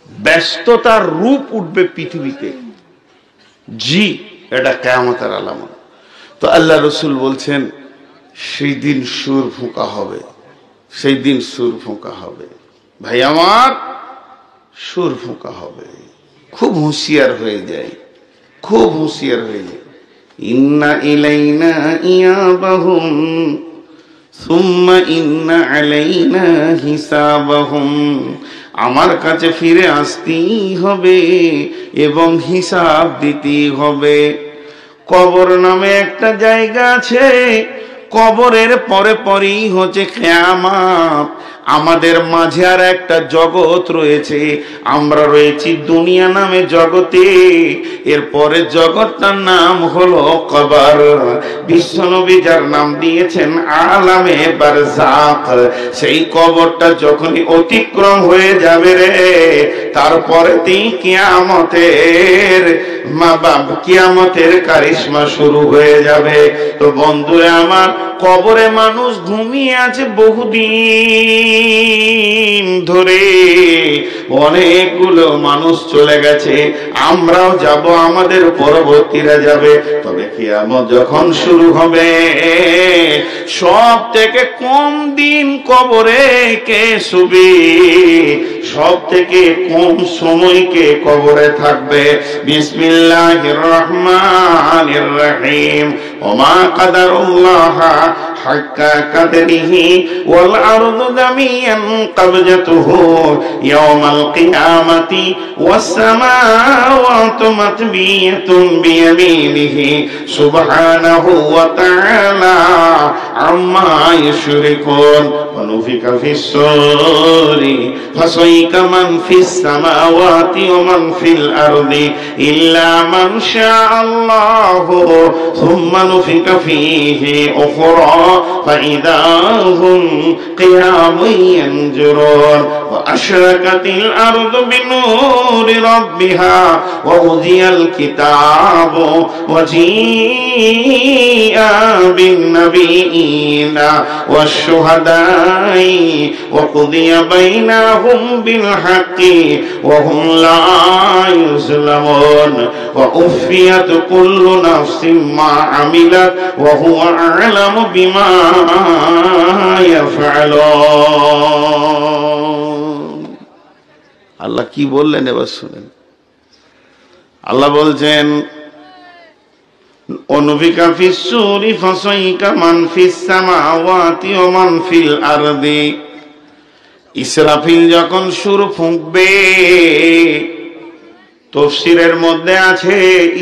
ব্যস্ততার রূপ উঠবে পৃথিবীতে। জি, এটা কিয়ামতের আলামত। তো আল্লাহ রসুল বলছেন সেই দিন সুর ফুঁকা হবে, সেই দিন সুর ফুঁকা হবে। ভাই আমার, সুর ফুঁকা হবে। খুব হুঁশিয়ার হয়ে যায়, খুব হুঁশিয়ার হয়ে যায়। ইন্না ইলাইনা ইয়াবাহুম সুম্মা ইন্না আলাইনা হিসাবাহুম। আমার কাছে ফিরে আসতেই হবে এবং হিসাব দিতেই হবে। কবর নামে একটা জায়গা আছে, কবরের পরে পরেই হচ্ছে কিয়ামত। আমাদের মাঝে আর একটা জগৎ রয়েছে, আমরা রয়েছি দুনিয়া নামে জগতে। এরপরে জগৎটার নাম হলো কবর। বিশ্বনবী যার নাম দিয়েছেন আলামে বারজাখ। সেই কবরটা যখনই অতিক্রম হয়ে যাবে রে, তারপরে কিয়ামতের কারিশমা শুরু হয়ে যাবে। তো বন্ধুরা আমার, কবরে মানুষ ঘুমিয়ে আছে বহুদিন ধরে, অনেকগুলো মানুষ চলে গেছে, আমরাও যাব, আমাদের পরবর্তীরা যাবে। তবে কিয়ামত যখন শুরু হবে, সব থেকে কম দিন কবরে কে শুবে, সব থেকে কম সময় কে কবরে থাকবে। বিসমিল্লাহির রহমানির রহিম। ওমা কাদারুল্লাহ হাক্কা কাদরিহি ওয়াল আরদু জামিআন কবজাতুহু ইয়াওমাল কিয়ামাতি ওয়াস সামাওয়াতু মাতবিয়াতুন বিয়ামিনিহি সুবহানাহু ওয়া তাআলা আম্মা ইউশরিকুন। ওয়া নুফিকা ফিস সূরি ফাসাইকা মান ফিস সামাওয়াতি ওয়া মান ফিল আরদি ইল্লা মান শাআল্লাহু সুম্মা নুফিকা ফীহি উখরা ফাইদা হুম কিয়ামুন ইয়ানজুরুন। ওয়া আশরাকাতিল আরদু বিনূরি রাব্বিহা ওয়া উযিয়াল কিতাবু ওয়া জিআ বিন নাবিয়িনা ওয়াশ শুহাদাই ওয়া কুদিয়া বাইনাহুম বিল হাক্কি ওয়া হুম লা ইউযলামুন। ওয়া উফিয়াত কুল্লু নাফসিন মা আমিলাত ওয়া হুয়া আ'লামু বিমা ইয়াফআলুন। আল্লাহ কি বললেন এবার শুনেন। আল্লাহ বলছেন অনুবিকা ফিস সূরি ফাসাইকা মান ফিস সামাওয়াতি ওয়া মান ফিল আরদি। ইসরাফিল যখন সুর ফুঁকবে, তাফসীরের মধ্যে আছে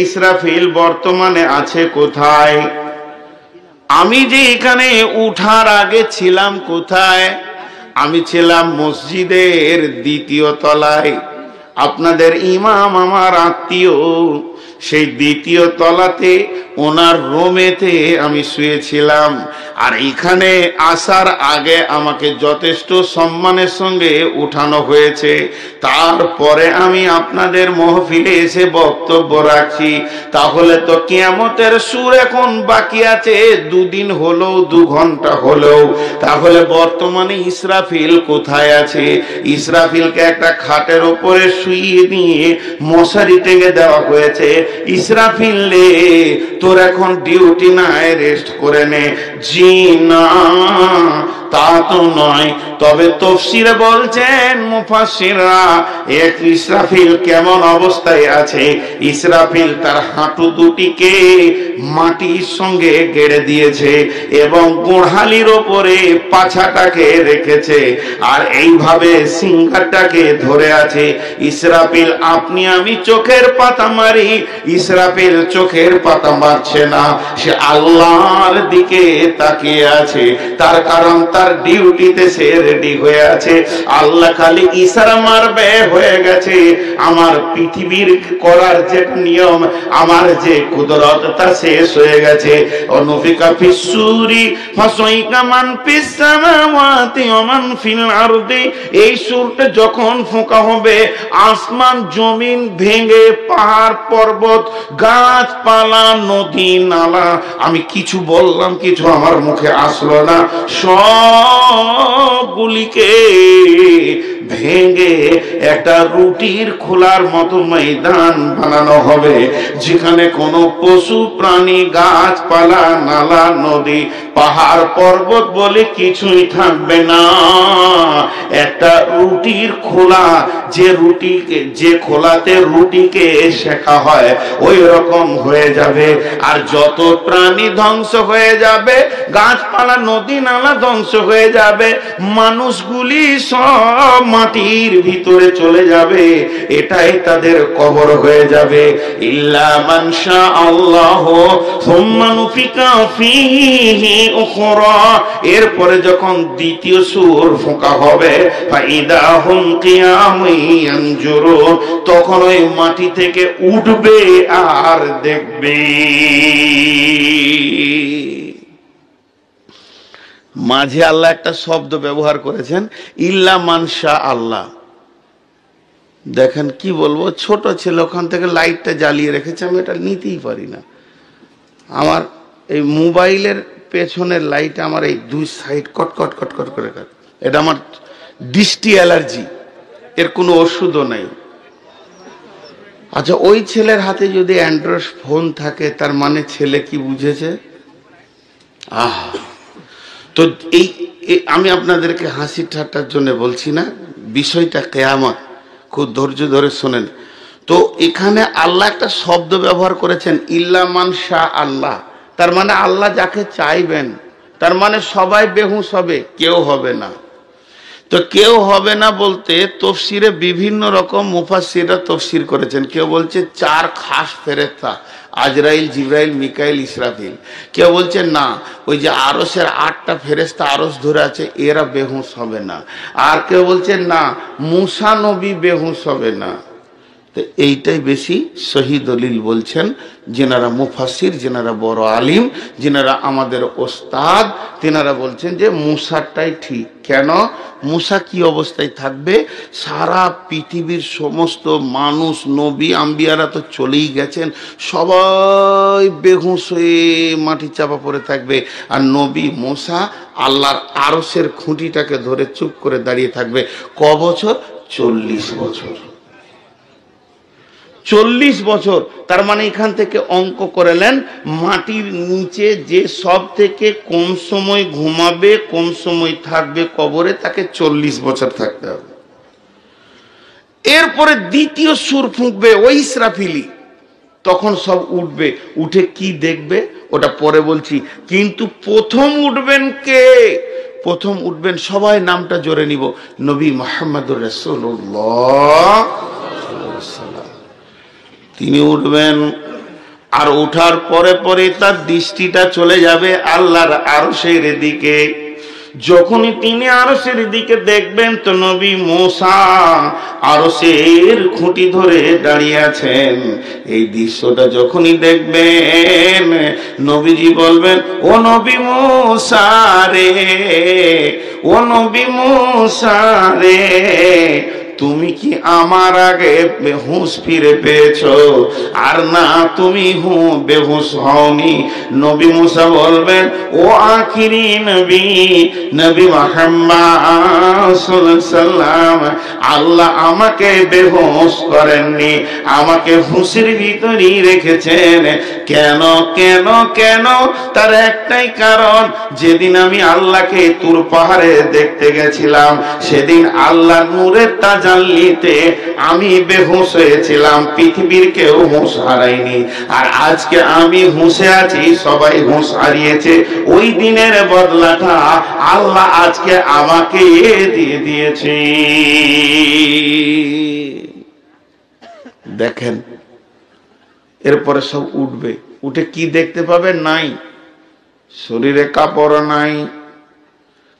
ইসরাফিল বর্তমানে আছে কোথায়? আমি যে এখানে উঠার আগে ছিলাম কোথায়? আমি ছিলাম মসজিদের দ্বিতীয় তলায়। আপনাদের ইমাম আমার আত্মীয়, সেই দ্বিতীয় তলাতে ওনার রুমেতে আমি শুয়েছিলাম। আর এখানে আসার আগে আমাকে যথেষ্ট সম্মানের সঙ্গে উঠানো হয়েছে। তারপরে আমি আপনাদের মাহফিলে এসে বক্তব্য রাখছি। তাহলে তো কিয়ামতের সুর এখন বাকি আছে, 2 দিন হলো, 2 ঘন্টা হলো। তাহলে বর্তমানে ইসরাফিল কোথায় আছে? ইসরাফিলকে একটা খাটের উপরে শুইয়ে দিয়ে মশারি টেনে দেওয়া হয়েছে। ইসরাফিল রে, তোর এখন ডিউটি নাই, রেস্ট করে নে। জি না, তা তো নয়। তবে তাফসীরে বলছেন মুফাসসিররা, এক ইসরাফিল কেমন অবস্থায় আছে? ইসরাফিল তার হাঁটু দুটিকে মাটির সঙ্গে গেড়ে দিয়েছে এবং গোড়ালির ওপরে পাছাটাকে রেখেছে, আর এইভাবে সিংহাটাকে ধরে আছে। ইসরাফিল, আপনি আমি চোখের পাতা মারি, ইসরাফিল চোখের পাতা মারছে না, সে আল্লাহর দিকে তাকিয়ে আছে। তার কারণ তার ডিউটিতে সে রেডি হয়ে আছে। আল্লাহ খালি ইশারা মারবে, হয়ে গেছে। আমার পৃথিবীর করার যে নিয়ম, আমার যে কুদরত, তা শেষ হয়ে গেছে। অনুফিকা ফিসসুরি ফাসাইকা মান ফিস সামাওয়াতি ওয়া মান ফিল আরদি, এই সূরটা যখন ফোঁকা হবে, আসমান জমিন ভেঙে পাহাড় পর্বত গাছপালা নদী নালা, আমি কিছু বললাম, কিছু আমার মুখে আসলো না, সবগুলিকে ভেঙে একটা রুটির খোলার মতো ময়দান বানানো হবে, যেখানে কোনো পশু প্রাণী গাছপালা নালা নদী পাহাড় পর্বত বলে কিছুই থাকবে না। একটা রুটির খোলা, যে রুটিকে, যে খোলাতে রুটিকে শেখা হয়, ওই রকম হয়ে যাবে। আর যত প্রাণী ধ্বংস হয়ে যাবে, গাছপালা নদী নালা ধ্বংস হয়ে যাবে, মানুষগুলি সব মাটির ভিতরে চলে যাবে, এটাই তাদের কবর হয়ে যাবে। ইল্লা মান শা আল্লাহ সুম্মা নুফিকা ফীহি উখরা, এরপরে যখন দ্বিতীয় সূর ফোঁকা হবে, ফাইদা হুম কিয়ামুন ইয়ানজুরুন, তখন ওই মাটি থেকে উঠবে আর দেখবে। মাঝে আল্লাহ একটা শব্দ ব্যবহার করেছেন, ইল্লা মান শা আল্লাহ। দেখেন কি বলবো, ছোট ছেলে ওখান থেকে লাইটটা জ্বালিয়ে রেখেছে, আমি এটা নিতেই পারি না। আমার এই মোবাইলের পেছনের লাইট আমার এই 2 সাইড কটকট কটকট করে কাটে। এটা আমার দৃষ্টি অ্যালার্জি, এর কোনো ওষুধও নাই। আচ্ছা, ওই ছেলের হাতে যদি অ্যান্ড্রয়েড ফোন থাকে, তার মানে ছেলে কি বুঝেছে? তো এই আমি আপনাদেরকে হাসি ঠাট্টার জন্য বলছি না, বিষয়টা কিয়ামত, খুব ধৈর্য ধরে শোনেন। তো এখানে আল্লাহ একটা শব্দ ব্যবহার করেছেন, ইল্লা মান শা আল্লাহ, তার মানে আল্লাহ যাকে চাইবেন, তার মানে সবাই বেহুশ হবে, কেউ হবে না। তো কেউ হবে না বলতে তাফসীরে বিভিন্ন রকম মুফাসসিররা তাফসীর করেছেন। কেউ বলছে 4 খাস ফেরেশতা, আজরাইল, জিবরাইল, মিকাইল, ইসরাফিল। কেউ বলছে না, ওই যে আরশের 8টা ফেরেশতা আরশ ধরে আছে, এরা বেহুশ হবে না। আর কেউ বলছে না, মুসা নবী বেহুশ হবে না। তো এইটাই বেশি সহি দলিল বলছেন যেনারা মুফাসসির, যেনারা বড় আলিম, যেনারা আমাদের ওস্তাদ, তেনারা বলছেন যে মুসারটাই ঠিক। কেন? মুসা কি অবস্থায় থাকবে? সারা পৃথিবীর সমস্ত মানুষ, নবী আম্বিয়ারা তো চলেই গেছেন, সবাই বেহুশ হয়ে মাটি চাপা পড়ে থাকবে, আর নবী মুসা আল্লাহর আরশের খুঁটিটাকে ধরে চুপ করে দাঁড়িয়ে থাকবে। ক বছর? 40 বছর। 40 বছর। তার মানে এখান থেকে অঙ্ক করে নেন, মাটির নিচে যে সব থেকে কম সময় ঘুমাবে, কম সময় থাকবে কবরে, তাকে 40 বছর থাকতে হবে। এরপরে দ্বিতীয় সুর ফুঁকবে ওই ইসরাফিলি, তখন সব উঠবে। উঠে কি দেখবে ওটা পরে বলছি, কিন্তু প্রথম উঠবেন কে? প্রথম উঠবেন, সবাই নামটা জোরে নিব, নবী মুহাম্মদুর রাসূলুল্লাহ। তিনি উঠবেন, আর ওঠার পরে পরে তার দৃষ্টিটা চলে যাবে আল্লাহর আরশের দিকে। যখনই তিনি আরশের দিকে দেখবেন তো নবী মূসা আরশের খুঁটি ধরে দাঁড়িয়ে আছেন। এই দৃশ্যটা যখনই দেখবেন নবীজি বলবেন, ও নবী মূসা রে, ও নবী মূসা রে, তুমি কি আমার আগে বেহুশ ফিরে পেয়েছো, আর না তুমি বেহুশ হওনি? নবী মূসা বলবেন, ও আখিরি নবী, নবী মুহাম্মদ সাল্লাল্লাহু আলাইহি সাল্লাম, আল্লাহ আমাকে বেহুশ করেননি, আমাকে হুঁশের ভিতরেই রেখেছেন। কেন কেন কেন? তার একটাই কারণ, যেদিন আমি আল্লাহকে তুর পাহাড়ে দেখতে গেছিলাম, সেদিন আল্লাহ নূরের তাজাল্লিতে আমি বেহুশ হয়েছিলাম, পৃথিবীর কেউ হুঁশ হারায়নি। আর আজকে আমি হুঁশে আছি, সবাই হুঁশ হারিয়েছে। ওই দিনের বদলাটা আল্লাহ আজকে আমাকে দিয়ে দিয়েছে। দেখেন, এরপরে সব উঠবে, উঠে কি দেখতে পাবে? নাই, শরীরে কাপড় নাই,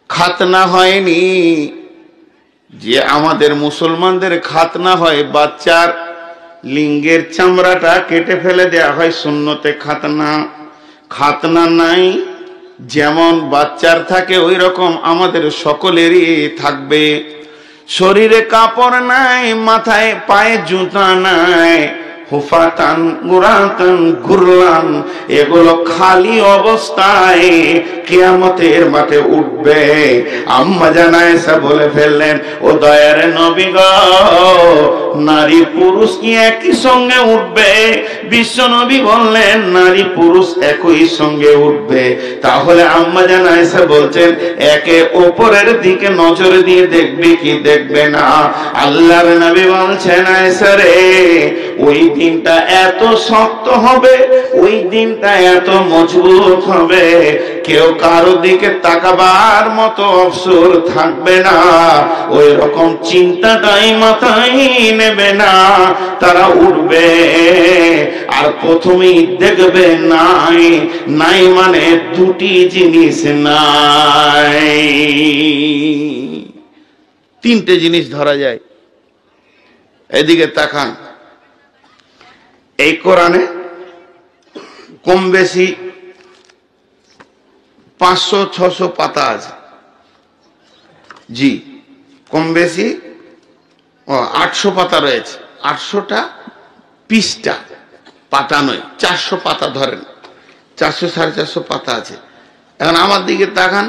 খাতনা হয়নি। যে আমাদের মুসলমানদের খাতনা হয়, বাচ্চার লিঙ্গের চামড়াটা কেটে ফেলে দেয়া হয়, সুন্নতে খাতনা। খাতনা নাই, যেমন বাচ্চার থাকে ওই রকম আমাদের সকলেরই থাকবে। শরীরে কাপড় নাই, মাথায় পায়ে জুতা নাই, হুফাতান গুরাতান গুরলান, এগুলো খালি অবস্থায় কিয়ামতের মাঠে উঠবে। আম্মা জান আয়েশা বলে ফেললেন, ও দয়ার নবী গো, নারী পুরুষ কি একই সঙ্গে উঠবে? বিশ্ব নবী বললেন, নারী পুরুষ একই সঙ্গে উঠবে। তাহলে আম্মা জান আয়েশা বলছেন, একে উপরের দিকে নজর দিয়ে দেখবে কি দেখবে না? আল্লাহর নবী বলছেন, আয়েশা রে, ওই দিনটা এত শক্ত হবে, ওই দিনটা এত মজবুত হবে, কেউ কারো দিকে তাকাবার মতো অবসর থাকবে না। ওই রকম চিন্তাটাই মাথায় নেবে না, তারা উঠবে। আর প্রথমেই দেখবে নাই, নাই মানে দুটি জিনিস নাই, তিনটে জিনিস ধরা যায়। এদিকে তাকান, এই কোরআনে কম বেশি 500-600 পাতা আছে। জি, কম বেশি 800 পাতা রয়েছে। 800টা পৃষ্ঠা, পাতা নয়, 400 পাতা ধরেন, 400-450 পাতা আছে। এখন আমার দিকে তাকান,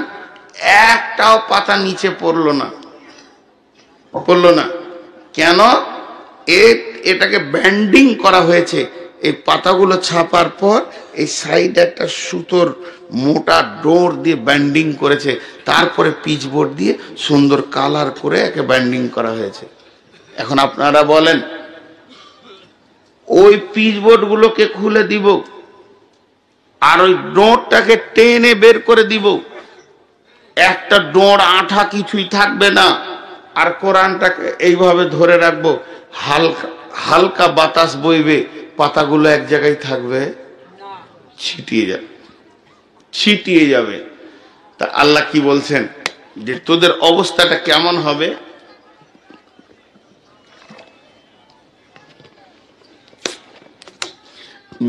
একটাও পাতা নিচে পড়লো না, পড়লো না। কেন? এটাকে ব্যান্ডিং করা হয়েছে। এই পাতাগুলো ছাপার পর এই সাইডে একটা সুতোর মোটা ডোর দিয়ে ব্যান্ডিং করেছে, তারপরে পিচবোর্ড দিয়ে সুন্দর কালার করে একে ব্যান্ডিং করা হয়েছে। এখন আপনারা বলেন, ওই পিচবোর্ড গুলোকে খুলে দিব আর ওই ডোরটাকে টেনে বের করে দিব, একটা ডোর আঠা কিছুই থাকবে না। আর কোরআনটাকে এইভাবে ধরে রাখবো, হালকা হালকা বাতাস বইবে, পাতাগুলো এক জায়গায় থাকবে, ছিটিয়ে যাবে, ছিটিয়ে যাবে। তা আল্লাহ কি বলছেন যে তোদের অবস্থাটা কেমন হবে?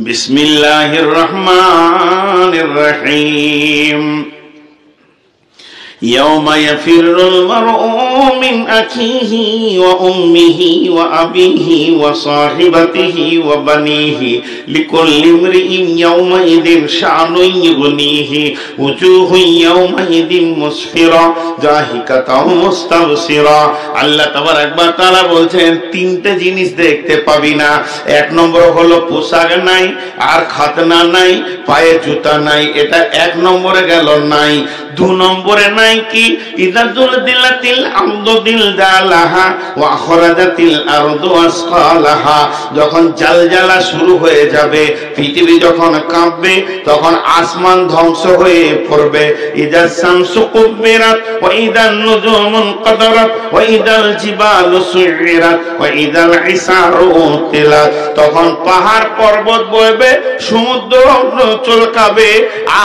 বিসমিল্লাহির রহমানির রহিম। يوم يفر المرء من أخيه وأمه وأبيه وصاحبته وبنيه لكل امرئ يومئذ شأن يغنيه وجوه يومئذ مسفرة ضاحكة مستبشرة। আল্লাহ তাবারক ওয়া তাআলা বলছেন, তিনটে জিনিস দেখতে পাবি না। এক নম্বর হলো পোশাক নাই, আর খাতনা নাই, পায়ে জুতা নাই, এটা এক নম্বরে গেল নাই। দু নম্বরে নাই নাই কি ইদা জুলজিলাতিল আরদু জিলজালাহা ওয়া আখরাজাতিল আরদু আসকালাহা, যখন জালজালা শুরু হয়ে যাবে, পৃথিবী যখন কাঁপবে, তখন আসমান ধ্বংস হয়ে পড়বে। ইদা শামসু কুবিরাত ওয়া ইদান নুজুমু কাদারাত ওয়া ইদাল জিবালু সুইরাত ওয়া ইদাল ইসারু তিলাত, তখন পাহাড় পর্বত বইবে, সমুদ্র চলকাবে,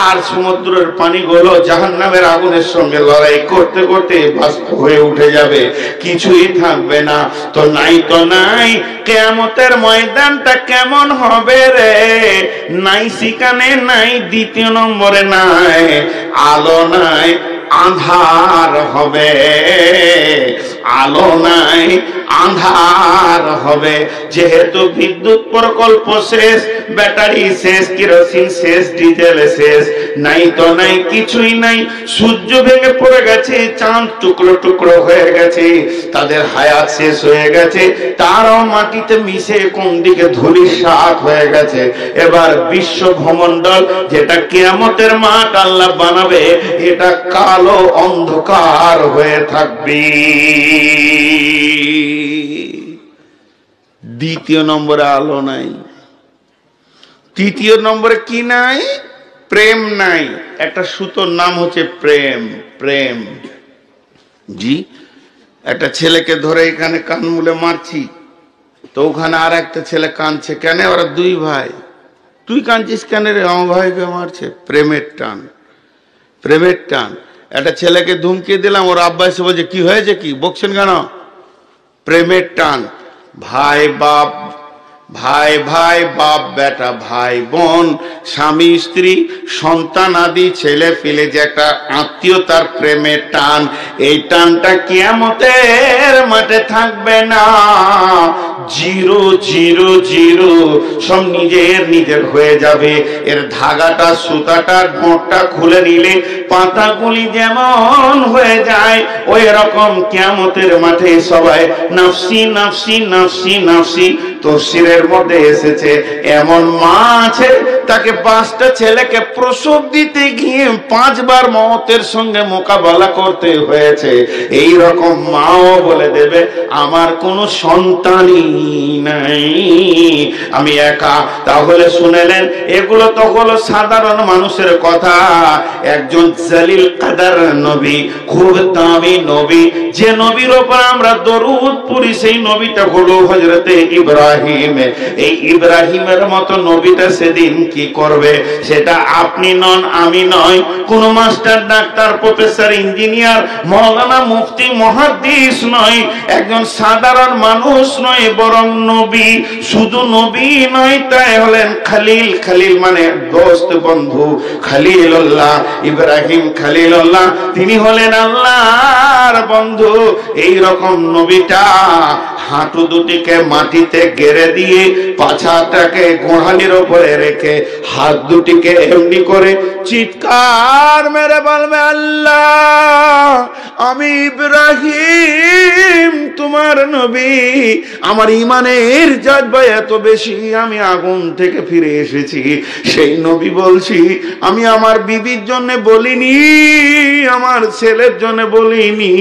আর সমুদ্রের পানিগুলো জাহান্নামের আগুনের সঙ্গে লড়াই করতে করতে বাষ্প হয়ে উঠে যাবে, কিছুই থাকবে না। তো নাই কিয়ামতের ময়দানটা কেমন হবে রে? নাই সেখানে নাই, দ্বিতীয় নম্বরে নাই আলো, নাই আঁধার হবে। আলো নাই, আঁধার হবে। যেহেতু বিদ্যুৎ প্রকল্প শেষ, ব্যাটারি শেষ, কেরোসিন শেষ, ডিজেল শেষ, নাই তো নাই, কিছুই নাই। সূর্য ভেঙে পড়ে গেছে, চাঁদ টুকরো টুকরো হয়ে গেছে, তাদের হায়াত শেষ হয়ে গেছে, তারাও মাটিতে মিশে কোন দিকে ধূলিসাৎ হয়ে গেছে। এবার বিশ্ব ভূমণ্ডল, যেটা কিয়ামতের মাঠ আল্লাহ বানাবে, এটা কালো অন্ধকার হয়ে থাকবে। দ্বিতীয় নম্বরে আলো নাই। তৃতীয় নম্বরে কি নাই? প্রেম নাই। একটা সুতোর নাম হচ্ছে প্রেম। প্রেম, জি, একটা ছেলেকে ধরে এখানে কান মুলে মারছি, তো ওখানে আর একটা ছেলে কাঁদছে। কেন? ওরা দুই ভাই। তুই কাঁদছিস কেন রে? আমার ভাইকে মারছে। প্রেমের টান, প্রেমের টান। একটা ছেলেকে ধুমকে দিলাম, ওর আব্বা এসে বলছে কি হয়েছে, কি বকছেন কেন? প্রেমের টান। ভাই বাপ, ভাই ভাই, বাপ বেটা, ভাই বোন, স্বামী স্ত্রী, সন্তান আদি, ছেলে ফেলে, যে একটা আত্মীয়তার প্রেমের টান, এই টানটা কিয়ামতের মাঠে থাকবে না। জিরো জিরো জিরো, সব নিজের নিজের হয়ে যাবে। এর ধাগাটা, সুতাটার মোটটা খুলে নিলে পাতাগুলি যেমন হয়ে যায়, ওই রকম কিয়ামতের মাঠে সবাই নাফসি নাফসি নাফসি নাফসি। তফসিরের মধ্যে এসেছে, এমন মা আছে তাকে 5টা ছেলেকে প্রসব দিতে গিয়ে 5 বার মওতের সঙ্গে মোকাবেলা করতে হয়েছে। এই রকম মাও বলে দেবে আমার কোনো সন্তানই নাই, আমি একা। তাহলে শুনেলেন, এগুলো তো হলো সাধারণ মানুষের কথা। একজন জালিল কাদার নবী, খুব দামি নবী, যে নবীর উপর আমরা দরুদ পড়ি, সেই নবীটা হলো হযরতে ইব্রাহিম। এই ইব্রাহিমের মতো নবীটা সেদিন কি করবে, সেটা আপনি নন, আমি নয়, কোন মাস্টার, ডাক্তার, প্রফেসর, ইঞ্জিনিয়ার, মাওলানা, মুফতি, মুহাদ্দিস নয়, একজন সাধারণ মানুষ নয়, বরং নবী। শুধু নবী নয়, তাই হলেন খলিল। খলিল মানে দোস্ত, বন্ধু। খলিলুল্লাহ, ইব্রাহিম খলিলুল্লাহ, তিনি হলেন আল্লাহর বন্ধু। এই রকম নবীটা হাঁটু দুটিকে মাটিতে গেড়ে দিয়ে, পাছাটাকে গোড়ালির উপরে রেখে, হাত দুটিকে এমনি করে চিৎকার মেরে বলবে, আল্লাহ, আমি ইব্রাহিম তোমার নবী, আমার ইমানের জাজবা এত বেশি, আমি আগুন থেকে ফিরে এসেছি। সেই নবী বলছি, আমি আমার বিবির জন্য বলিনি, আমার ছেলের জন্য বলিনি,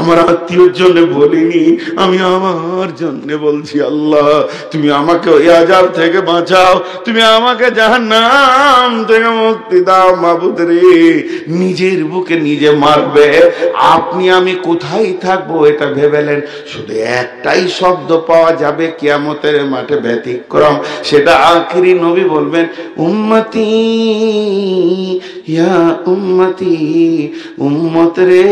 আমার আত্মীয়র জন্য বলিনি, আমি আমার জন্য বলছি। আল্লাহ, তুমি আমাকে ওই আযাব থেকে বাঁচাও, তুমি আমাকে জাহান্নাম থেকে মুক্তি দাও। মাবুদ রে, নিজের বুকে নিজে মারবে। আপনি আমি কোথায় থাকবো এটা ভেবেলেন? শুধু একটাই শব্দ পাওয়া যাবে কিয়ামতের মাঠে, ব্যতিক্রম। সেটা আখিরি নবী বলবেন, উম্মতি ইয়া উম্মতি, উম্মত রে,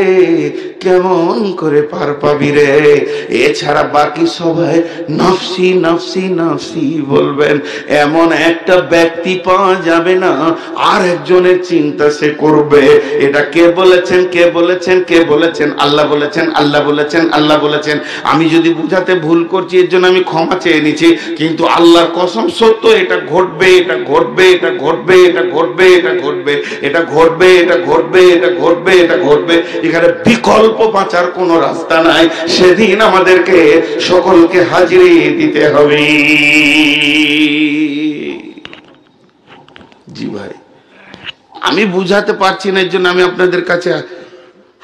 কেমন করে পার পাবি রে? এছাড়া বাকি সবাই নফসি নফসি নফসি বলবেন। এমন একটা ব্যক্তি পাওয়া যাবে না আর একজনের চিন্তা সে করবে। এটা কে বলেছেন? কে বলেছেন? কে বলেছেন? আল্লাহ বলেছেন, আল্লাহ বলেছেন, আল্লাহ বলেছেন। আমি যদি বুঝাতে ভুল করছি, এর জন্য আমি ক্ষমা চেয়ে নিচ্ছি, কিন্তু আল্লাহর কসম সত্য, এটা ঘটবে, এটা ঘটবে, এটা ঘটবে, এটা ঘটবে, এটা ঘটবে, এটা ঘটবে, এটা ঘটবে, এটা ঘটবে, এটা ঘটবে। এখানে বিকল্প বাঁচার কোনো রাস্তা নাই। সেদিন আমাদেরকে সকলকে হাজিরি দিতে হবে। জি ভাই, আমি বুঝাতে পারছি না, এর জন্য আমি আপনাদের কাছে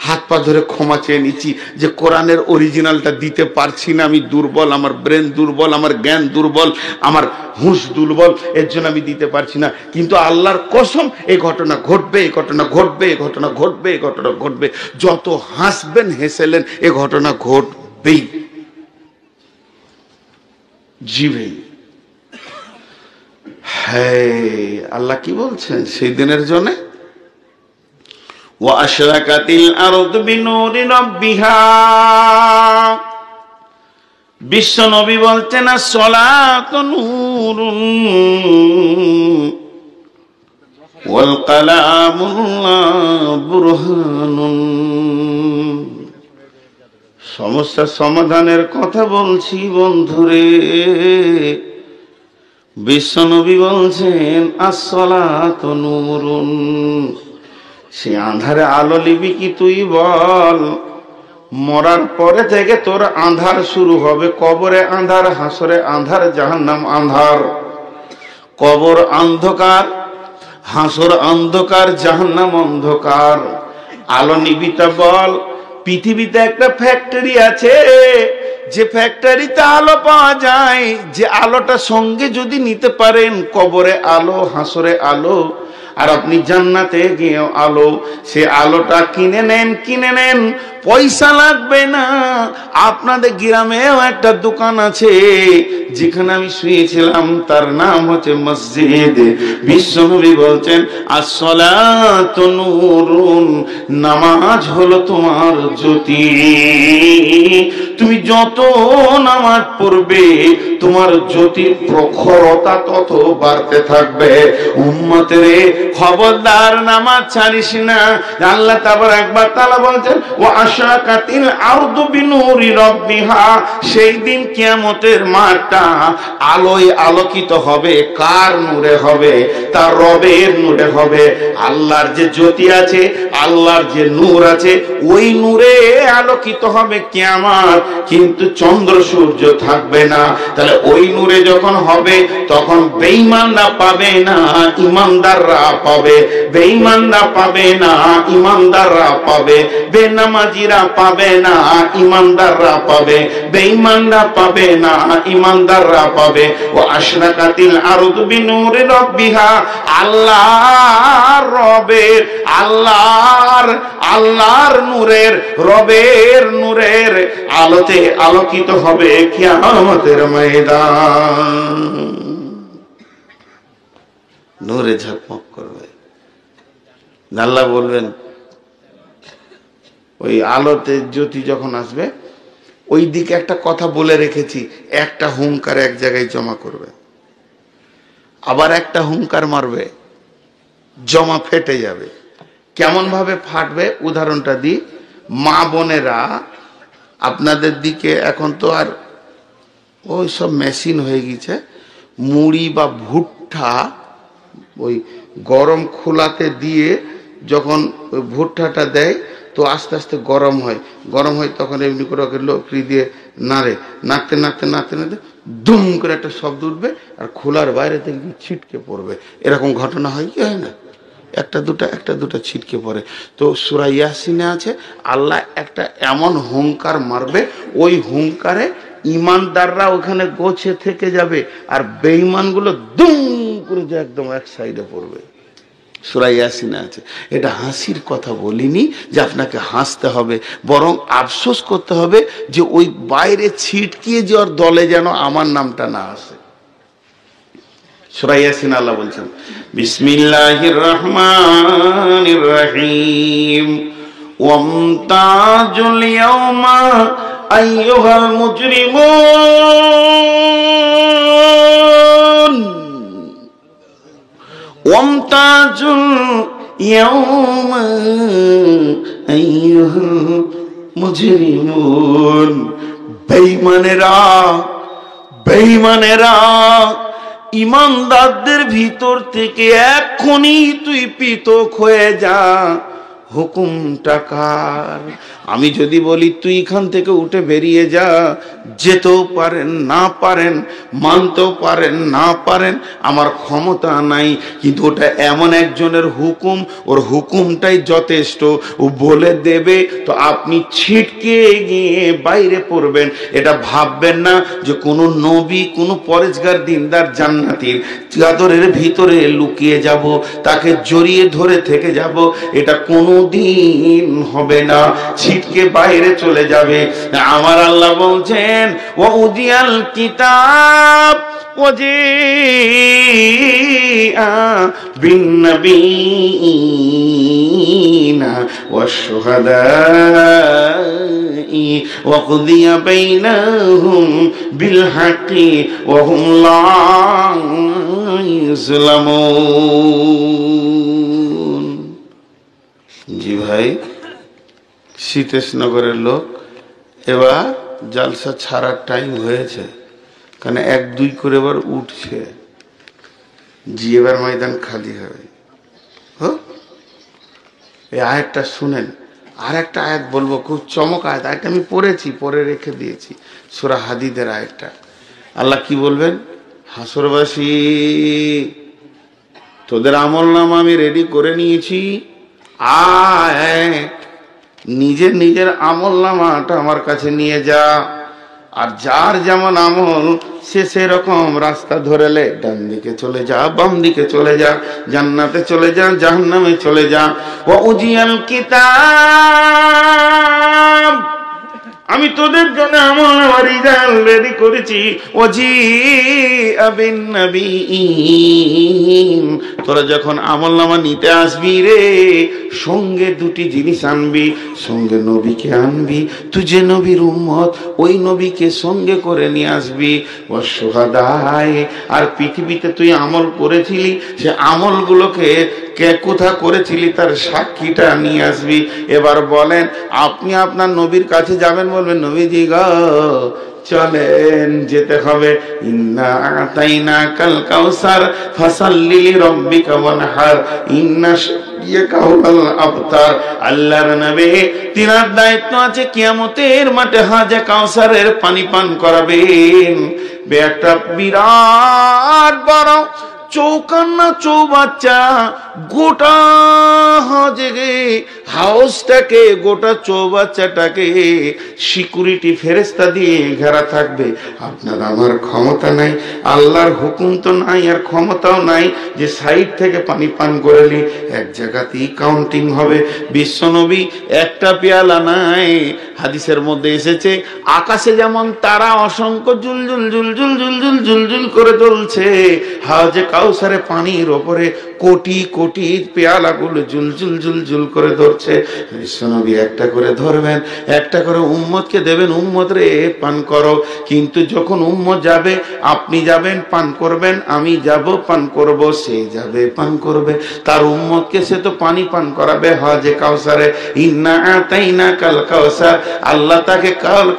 হাত পা ধরে ক্ষমা চেয়ে নিচ্ছি যে কোরআনের অরিজিনালটা দিতে পারছি না, আমি দুর্বল, আমার ব্রেন দুর্বল, আমার জ্ঞান দুর্বল, আমার হুঁশ দুর্বল, এর জন্য আমি দিতে পারছি না। কিন্তু আল্লাহর কসম এই ঘটনা ঘটবে, এই ঘটনা ঘটবে, এই ঘটনা ঘটবে, এই ঘটনা ঘটবে। যত হাসবেন হেসেলেন, এ ঘটনা ঘটবেই। জি ভাই, হ্যাঁ, আল্লাহ কি বলছেন সেই দিনের জন্য? ওয়াশরাকাতিল আরদু বিনূরি রাব্বিহা। বিশ্ব নবী বলতেন as-সালাতু নূরুন ওয়াল কালামু বুরহানুন। সমস্যার সমাধানের কথা বলছি বন্ধুরে। বিশ্ব নবী বলছেন as-সালাতু নূরুন। সে আন্ধারে আলো নিবি কি তুই বল? মরার পরে থেকে তোর আন্ধার শুরু হবে। কবরে আন্ধার, হাসরে আন্ধার, জাহান্নাম আন্ধার। কবর অন্ধকার, হাসর অন্ধকার, জাহান্নাম অন্ধকার। আলো নিবি তা বল। পৃথিবীতে একটা ফ্যাক্টরি আছে, যে ফ্যাক্টরিতে আলো পাওয়া যায়, যে আলোটা সঙ্গে যদি নিতে পারেন, কবরে আলো, হাসরে আলো, আর আপনি জান্নাতে গিয়ে আলো, সে আলোটা কিনে নেন, কিনে নেন, পয়সা লাগবে না। আপনাদের গ্রামেও একটা দোকান আছে যেখানে আমি শুয়েছিলাম, তার নাম হচ্ছে মসজিদ। বিশ্বনবী বলছেন as-সালাতু নূরুন, নামাজ হলো তোমার জ্যোতি। তুমি যত নামাজ পড়বে তোমার জ্যোতির প্রখরতা তত বাড়তে থাকবে। উম্মতেরে খবরদার নামাজ ছাড়িস না। আল্লাহ তাবারাক ওয়া তাআলা বলছেন ওয়াশরাকাতিল আরদু বিনূরি রাব্বিহা। সেই দিন কিয়ামতের মাঠটা আলোয় আলোকিত হবে। কার নূরে হবে? তার রবের নূরে হবে। আল্লাহর যে জ্যোতি আছে, আল্লাহর যে নূর আছে, ওই নূরে আলোকিত হবে কিয়ামত। কিন্তু চন্দ্র সূর্য থাকবে না। তাহলে ওই নূরে যখন হবে তখন বেঈমানরা পাবে না, ইমানদাররা পাবে। বেঈমানরা পাবে না, ইমানদাররা পাবে। বেনামাজিরা পাবে না, ইমানদাররা পাবে। বেঈমানরা পাবে না, ইমানদাররা পাবে। ও আশরাকাতিল আরদু বিনূরি রাব্বিহা। আল্লাহর রবের, আল্লাহর নূরের, রবের নূরের আলোতে আলোকিত হবে কিয়ামতের ময়দান। নূরে ঝকমক করবে। আল্লাহ বলবেন, ওই আলোতে জ্যোতি যখন আসবে, ওই দিকে একটা কথা বলে রেখেছি, একটা হুঙ্কার এক জায়গায় জমা করবে, আবার একটা হুঙ্কার মারবে, জমা ফেটে যাবে। কেমন ভাবে ফাটবে উদাহরণটা দিই। মা বোনেরা আপনাদের দিকে এখন তো আর ওই সব মেশিন হয়ে গেছে, মুড়ি বা ভুট্টা ওই গরম খোলাতে দিয়ে যখন ওই ভুট্টাটা দেয় তো আস্তে আস্তে গরম হয়, গরম হয় তখন এমনি করে ওকে লকড়ি দিয়ে নাড়ে, নাড়তে নাড়তে নাড়তে নাড়তে দুম করে একটা শব্দ উঠবে আর খোলার বাইরে থেকে ছিটকে পড়বে। এরকম ঘটনা হয় কি হয় না? একটা দুটা ছিটকে পড়ে। তো সূরা ইয়াসিনে আছে আল্লাহ একটা এমন হুঙ্কার মারবে, ওই হুঙ্কারে ইমানদাররা ওখানে গোছে থেকে যাবে আর বেঈমানগুলো দুম করে যে একদম এক সাইডে পড়বে। সূরা ইয়াসিনে আছে। এটা হাসির কথা বলিনি যে আপনাকে হাসতে হবে, বরং আফসোস করতে হবে যে ওই বাইরে ছিটকিয়ে যাওয়ার দলে যেন আমার নামটা না আসে। সূরা ইয়াসিন আল্লাহ বলছেন বিসমিল্লাহির রহমানির রহিম ওয়ামতাজুল ইয়াওমা আইয়ুহাল মুজরিমুন ওয়ামতাজুল ইয়াওমা আইয়ুহাল মুজরিমুন। বেঈমানেরা ইমানদারদের ভিতর থেকে এখনই তুই পৃথক হয়ে যা, হুকুমটা কার? আমি যদি বলি তুই এখান থেকে উঠে বেরিয়ে যা, যেতেও পারেন না পারেন, মানতেও পারেন না পারেন, আমার ক্ষমতা নাই, কিন্তু ওটা এমন একজনের হুকুম, ওর হুকুমটাই যথেষ্ট, ও বলে দেবে, তো আপনি ছিটকে গিয়ে বাইরে পড়বেন। এটা ভাববেন না যে কোনো নবী, কোনো পরেজগার দিনদার জান্নাতীর চাদরের ভিতরে লুকিয়ে যাব, তাকে জড়িয়ে ধরে থেকে যাব, এটা কোনোদিন হবে না, ছিটকে বাইরে চলে যাবে। আমার আল্লাহ বলছেন ওয়াউদিয়াল কিতাব ওয়াজিআ বিন্নাবিয়িনা ওয়াশ-শুহাদাই ওয়াকুদিয়া বাইনাহুম বিল হাক্কি ওয়া হুম লা ইউযলামুন। জি ভাই, সীতেশনগরের লোক, এবার জালসা ছাড়ার টাইম হয়েছে, কারণ 1-2 করে এবার উঠছে, জি এবার ময়দান খালি হবে। এই আয়াতটা শুনেন। আর একটা আয়াত বলবো, খুব চমক আয়াত, আয়াতটা আমি পড়েছি, পরে রেখে দিয়েছি, সূরা হাদীদের আয়াতটা। আল্লাহ কি বলবেন? হাসরবাসী, তোদের আমলনামা আমি রেডি করে নিয়েছি, আয় নিজের নিজের আমলনামাটা আমার কাছে নিয়ে যা, আর যার যেমন আমল সে সেরকম রাস্তা ধরেলে ডান দিকে চলে যা, বাম দিকে চলে যা, জান্নাতে চলে যা, জাহান্নামে চলে যা। ওয়া উজিয়াল কিতাব, আমি তোদের জন্য আমলনামা রেডি করেছি। ওয়াজিআ বিন্নাবিয়িন, তোরা যখন আমলনামা নিতে আসবি রে, সঙ্গে 2টি জিনিস আনবি, সঙ্গে নবীকে আনবি, তুই যে নবীর উম্মত ওই নবীকে সঙ্গে করে নিয়ে আসবি। ওয়াশ-শুহাদাই, আর পৃথিবীতে তুই আমল করেছিলি সে আমলগুলোকে কে কোথা করেছিলি তার সাক্ষীটা নিয়ে আসবি। এবার বলেন, আপনি আপনার নবীর কাছে যাবেন, বলবেন নবীজি গো চলেন, যেতে হবে, ইন্না আতাইনাকাল কাউসার ফাসাল্লি লিরাব্বিকা ওয়ানহার ইন্না শানিয়াকা হুয়াল আবতার। আল্লাহর নবী, তিনার দায়িত্ব আছে কিয়ামতের মাঠে হাজে কাউসারের পানি পান করাবেন। একটা বিরাট বড় চৌকান্না চৌবাচ্চা, গোটা হাউসটাকে, গোটা চৌবাচ্চাটাকে সিকিউরিটি ফেরেশতা দিয়ে ঘেরা থাকবে। আপনার আমার ক্ষমতা নাই, আল্লাহর হুকুম তো নাই, আর ক্ষমতাও নাই যে সাইড থেকে পানি পান করলি, এক জায়গাতেই কাউন্টিং হবে। বিশ্বনবী একটা পেয়ালা নাই, হাদিসের মধ্যে এসেছে আকাশে যেমন তারা অসংখ্য জুলজুল জুলজুল জুলজুল জুলজুল করে জ্বলছে, হাওজে কাউসারে পানির ওপরে কোটি কোটি পেয়ালাগুলো জুলজুল জুলজুল করে ধরছে। বিশ্বনবী একটা করে ধরবেন, একটা করে উম্মতকে দেবেন, উম্মত রে পান করো। কিন্তু যখন উম্মত যাবে, আপনি যাবেন পান করবেন, আমি যাব পান করব, সে যাবে পান করবে, তার উম্মতকে সে তো পানি পান করাবে হাওজে কাউসারে। ইন্না আতাইনাকাল কাউসার, আল্লাহ তাকে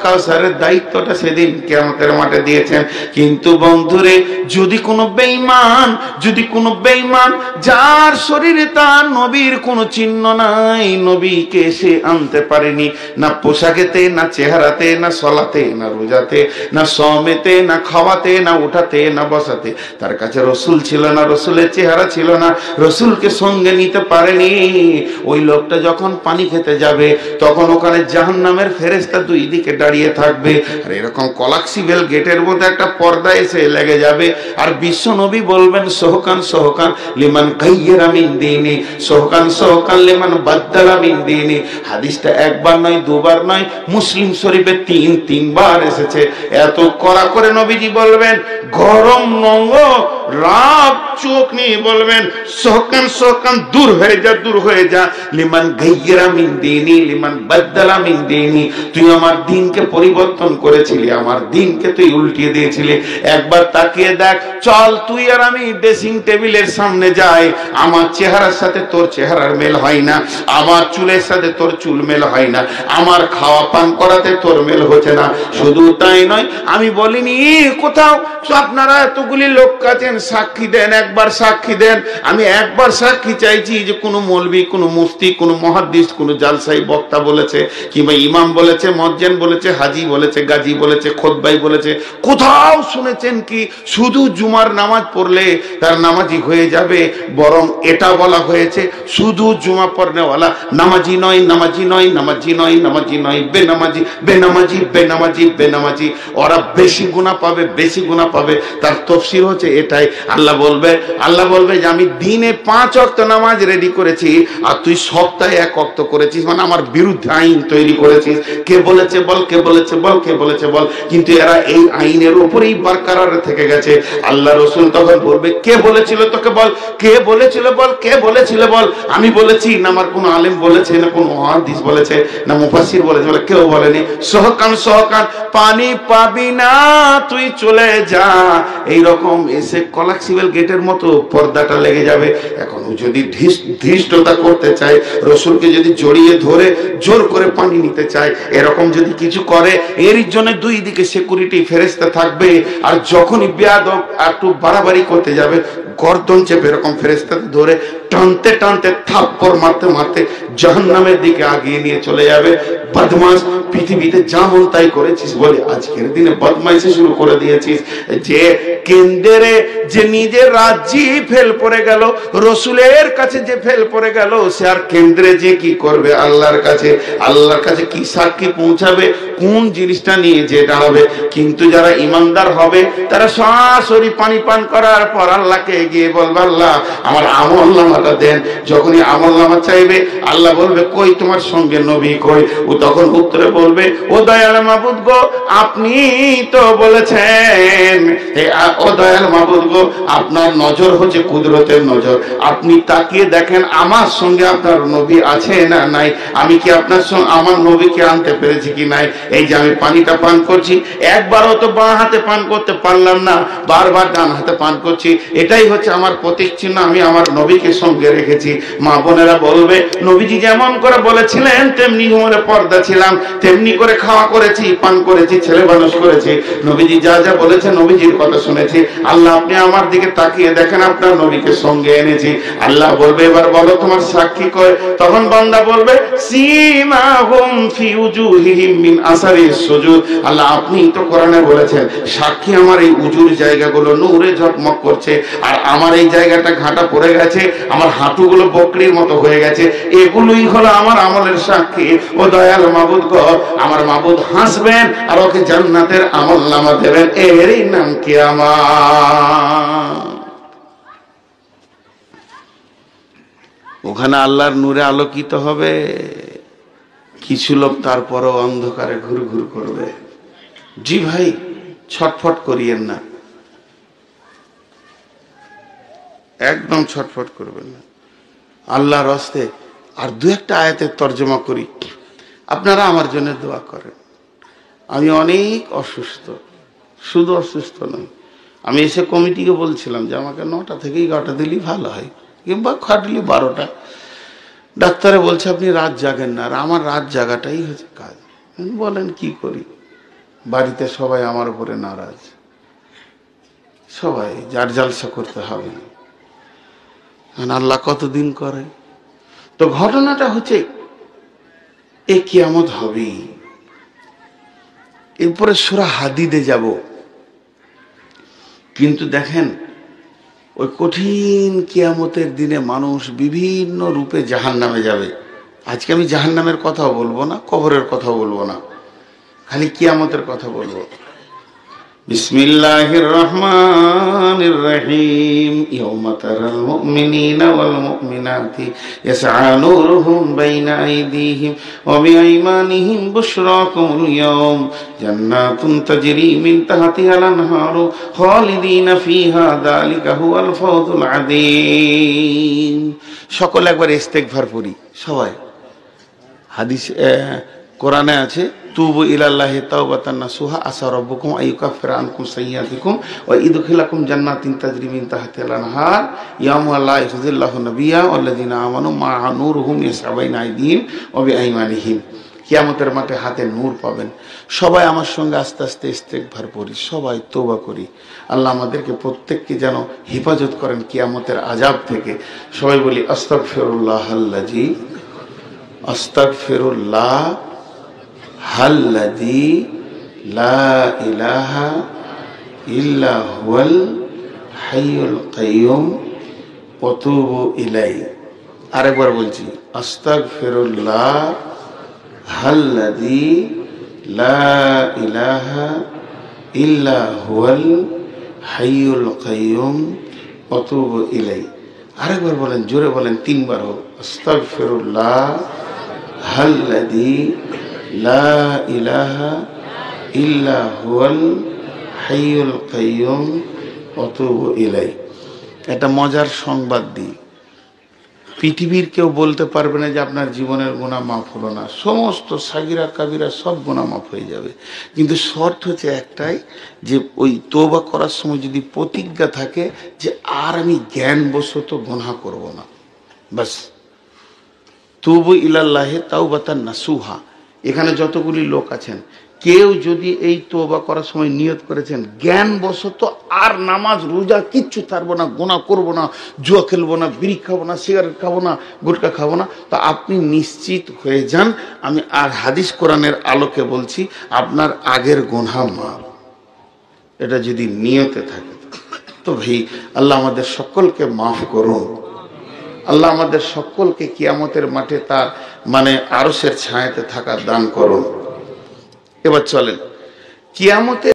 কাউসারের দায়িত্বটা সেদিন কিয়ামতের মাঠে দিয়েছেন। কিন্তু বন্ধুরে, যদি কোনো বেঈমান, যদি কোনো বেঈমান যার শরীরে তার নবীর কোনো চিহ্ন নাই, নবীকে সে আনতে পারেনি, না পোশাকেতে, না চেহারাতে, না সলাতে, না রোজাতে, না সমেতে, না খাওয়াতে, না উঠাতে, না বসাতে, তার কাছে রসুল ছিল না, রসুলের চেহারা ছিল না, রসুলকে সঙ্গে নিতে পারেনি, ওই লোকটা যখন পানি খেতে যাবে তখন ওখানে জাহান্নামের ফেরেশতা 2 দিকে দাঁড়িয়ে থাকবে। আর এরকম কলাক্সিবেল গেটের মধ্যে একটা পর্দা এসে লেগে যাবে, আর বিশ্ব নবী বলবেন সোহকান সোহকান লিমান গায়্যারা মিন দীনি, সোহকান সোহকান লিমান বাদদালা মিন দীনি। হাদিসটা একবার নয়, দুবার নয়, মুসলিম শরীফে 3 বার এসেছে। এত কড়া করে নবীজি বলবেন, গরম নঙ্গ রাগ চোখ নিয়ে বলবেন, সোহকান সোহকান, দূর হয়ে যা, দূর হয়ে যা, লিমান গায়্যারা মিন দীনি লিমান বাদদালা মিন দীনি। তুই আমার দ্বীনকে পরিবর্তন করেছিলি, আমার দ্বীনকে তুই উল্টিয়ে দিয়েছিলি, একবার তাকিয়ে দেখ, চল তুই আর আমি ড্রেসিং টেবিলের সামনে যা, যায়, আমার চেহারার সাথে তোর চেহারার মেল হয় না, আমার চুলের সাথে তোর চুল মেল হয় না, আমার খাওয়া পান করাতে তোর মেল হচ্ছে না। শুধু তাই নয়, আমি বলিনি কোথাও আপনারা এতগুলি লোক আছেন, সাক্ষী দেন, একবার সাক্ষী দেন। আমি একবার সাক্ষী চাইছি যে কোনো মৌলবি, কোনো মুফতি, কোনো মুহাদ্দিস, কোনো জালসাই বক্তা বলেছে, কিংবা ইমাম বলেছে, মুয়াজ্জিন বলেছে, হাজি বলেছে, গাজী বলেছে, খুতবাই বলেছে, কোথাও শুনেছেন কি শুধু জুমার নামাজ পড়লে তার নামাজি হয়ে যাবে? বরং এটা বলা হয়েছে শুধু জুমা পড়নেওয়ালা নামাজি নয়, নামাজি নয়, নামাজি নয়, নামাজি নয়, বেনামাজি, বেনামাজি, বেনামাজি, বেনামাজি। ওরা বেশি গুনাহ পাবে, বেশি গুনাহ পাবে। তার তাফসীর হচ্ছে এটাই। আল্লাহ বলবে যে আমি দিনে 5 ওয়াক্ত নামাজ রেডি করেছি, আর তুই সপ্তাহে 1 ওয়াক্ত করেছিস, মানে আমার বিরুদ্ধে আইন তৈরি করেছিস। কে বলেছে বল, কে বলেছে বল, কে বলেছে বল। কিন্তু এরা এই আইনের উপরেই বারকরার থেকে গেছে। আল্লাহ রাসূল তখন বলবে কে বলেছিল তোকে বল, কে বলেছিল বল, কে বলেছিল বল। আমি বলেছি না, আমার কোন আলেম বলেছে না, কোন মুহাদ্দিস বলেছে না, মুফাসসির বলেছে, বলে কেউ বলেনি। সহকান সহকান পানি পাবি না, তুই চলে যা। এইরকম এসে কলাক্সিবেল গেটের মতো পর্দাটা লেগে যাবে। এখন যদি ধৃষ্টতা করতে চায়, রসুলকে যদি জড়িয়ে ধরে জোর করে পানি নিতে চায়, এরকম যদি কিছু করে, এর জন্য 2 দিকে সিকিউরিটি ফেরেশতা থাকবে। আর যখনই বেয়াদব একটু বাড়াবাড়ি করতে যাবে, গর্দন চেপে এরকম ফেরেশতাকে ধরে টানতে টানতে থাপ্পড় মারতে মারতে জাহান্নামের দিকে আগিয়ে নিয়ে চলে যাবে। বদমাশ, পৃথিবীতে যেমন তাই করেছিস বলে আজকের দিনে বদমাইশি শুরু করে দিয়েছিস। যে কেন্দ্রে যে নিজের রাজ্যি ফেল পড়ে গেল, রসুলের কাছে যে ফেল পড়ে গেল, সে আর কেন্দ্রে যে কি করবে? আল্লাহর কাছে কি সাক্ষী পৌঁছাবে? কোন জিনিসটা নিয়ে যে দাঁড়াবে? কিন্তু যারা ইমানদার হবে তারা সরাসরি পানি পান করার পর আল্লাহকে গিয়ে বলবে, আল্লাহ আমার আমলনামাটা দেন। যখনই আমলনামা চাইবে, আল্লাহ বলবে কই তোমার সঙ্গে নবী কই? ও তখন উত্তরে বলবে, ও দয়াল মাবুদ গো, আপনি তো বলেছেন, ও দয়াল মাবুদ গো, আপনার নজর হচ্ছে কুদরতের নজর, আপনি তাকিয়ে দেখেন আমার সঙ্গে আপনার নবী আছে না নাই, আমি কি আপনার সঙ্গে আমার নবীকে আনতে পেরেছি কি নাই। এই যে আমি পানিটা পান করছি, একবারও তো বাঁ হাতে পান করতে পারলাম না, বারবার ডান হাতে পান করছি। এটাই হচ্ছে আমার প্রতীক চিহ্ন, আমি আমার নবীকে সঙ্গে রেখেছি। মা বোনেরা বলবে, নবীজি যেমন করে বলেছিলেন তেমনি মনে পর্দা ছিলাম, তেমনি করে খাওয়া করেছি, পান করেছি, ছেলে মানুষ করেছি। নবীজি যা যা বলেছে নবীজির কথা শুনেছি। আল্লাহ আপনি আমার দিকে তাকিয়ে দেখেন, আপনার নবীকে সঙ্গে এনেছি। আল্লাহ বলবে, এবার বলো তোমার সাক্ষী কয়? তখন বান্দা বলবে, সীমাহুম ফি উজুহিহিম মিন আসারিস সুজুদ। আল্লাহ আপনি তো কোরআনে বলেছেন সাক্ষী আমার এই উজুর জায়গাগুলো নূরে ঝকমক করছে, আর আমার এই জায়গাটা ঘাটা পড়ে গেছে, আমার হাঁটুগুলো বকরির মতো হয়ে গেছে, এগুলোই হলো আমার আমলের সাক্ষী। ও দয়াল মাবুদ গো, আমার মাবুদ হাসবেন আর ওকে জান্নাতের আমলনামা দেবেন, এরই নাম কিয়ামত। ওখানে আল্লাহর নূরে আলোকিত হবে। কিছু লোক তারপরও অন্ধকারে ঘুরঘুর করবে। জি ভাই, ছটফট করিয়েন না, একদম ছটফট করবেন না। আল্লাহর হস্তে আর 2-1টা আয়াতের তর্জমা করি, আপনারা আমার জন্য দোয়া করেন। আমি অনেক অসুস্থ, শুধু অসুস্থ নয়, আমি এসে কমিটিকে বলছিলাম যে আমাকে 9টা থেকে 11টা দিলেই ভালো হয়, কিংবা খাটলি 12টা। ডাক্তারে বলছে আপনি রাত জাগেন না, আর আমার রাত জাগাটাই হচ্ছে কাজ। বলেন কি করি? বাড়িতে সবাই আমার উপরে নারাজ, সবাই যার জালসা করতে হবে না। আল্লাহ কতদিন করে? তো ঘটনাটা হচ্ছে এ কিয়ামত হবেই। এরপরে সূরা হাদিদে যাব, কিন্তু দেখেন ওই কঠিন কিয়ামতের দিনে মানুষ বিভিন্ন রূপে জাহান্নামে যাবে। আজকে আমি জাহান্নামের কথাও বলবো না, কবরের কথাও বলবো না, খালি কিয়ামতের কথা বলবো। বিসমিল্লাহির রহমানির রহিম। ইয়াউমা তারাল মুমিনিনা ওয়াল মুমিনাতি ইয়াসআ নূরুহুম বাইনা আইদিহিম ওয়া বিআইমানিহিম বুশরাকুমুল ইয়াওম জান্নাতুন তাজরি মিন তাহতিহাল আনহারু খালিদিনা ফিহা যালিকা হুয়াল ফাওজুল আযীম। সকল একবার ইস্তেগফার পড়ি সবাই। হাদিস কোরআনে আছে তুবু ইলাল্লাহি তাওবাতান নাসুহা আসা রাব্বুকুম আইয়ুকাফিরা আনকুম সাইয়্যাতিকুম ওয়া ইদখিলাকুম জান্নাতিন তাজরি মিন তাহতিহাল আনহার ইয়াউমা লা ইখজিল্লাহু নাবিয়্যা ওয়াল্লাযিনা আমানু মা'a নূরুহুম ইয়াসআ বাইনা আইদিহিম ওয়া বিআইমানিহিম। কিয়ামতের মাঠে হাতে নূর পাবেন। সবাই আমার সঙ্গে আস্তে আস্তে ইস্তেগফার পড়ি, সবাই তওবা করি। আল্লাহ আমাদেরকে প্রত্যেককে যেন হেফাজত করেন কিয়ামতের আযাব থেকে। সবাই বলি আস্তাগফিরুল্লাহাল্লাযী আস্তাগফিরুল্লাহ হাল্লাযী লা ইলাহা ইল্লা হুয়াল হাইয়ুল কাইয়্যুম ওয়া তুবু ইলাইহি। আরেকবার বলছি আস্তাগফিরুল্লাহ হাল্লাযী লা ইলাহা ইল্লা হুয়াল হাইয়ুল কাইয়্যুম ওয়া তুবু ইলাইহি। আরেকবার বলেন, জোরে বলেন, 3 বার হোক। আস্তাগফিরুল্লাহ হাল্লাযী লা ইলাহা ইল্লা হুয়াল হাইয়ুল কাইয়্যুম ওয়া তুবু ইলাইহি। এটা মজার সংবাদ দিই, পৃথিবীর কেউ বলতে পারবে না যে আপনার জীবনের গুনাহ মাফ হলো না। সমস্ত সাগিরা কাবিরা সব গুনাহ মাফ হয়ে যাবে, কিন্তু শর্ত হচ্ছে একটাই, যে ওই তওবা করার সময় যদি প্রতিজ্ঞা থাকে যে আর আমি জ্ঞানবশত গুনাহ করব না, বাস। তুবু ইলাল্লাহি তাওবাতান নাসুহা। এখানে যতগুলি লোক আছেন, কেউ যদি এই তওবা করার সময় নিয়ত করেছেন জ্ঞানবশত আর নামাজ রোজা কিচ্ছু ছাড়বো না, গুনাহ করব না, জুয়া খেলবো না, বিড়ি খাবো না, সিগারেট খাবো না, গুটখা খাবো না, তো আপনি নিশ্চিত হয়ে যান, আমি আর হাদিস কোরআনের আলোকে বলছি, আপনার আগের গুনাহ মাফ। এটা যদি নিয়তে থাকে তো ভাই আল্লাহ আমাদের সকলকে মাফ করুন। আল্লাহ আমাদের সকলকে কিয়ামতের মাঠে তার আরশের ছায়াতে থাকার দান করুন। এবার চলেন কিয়ামতে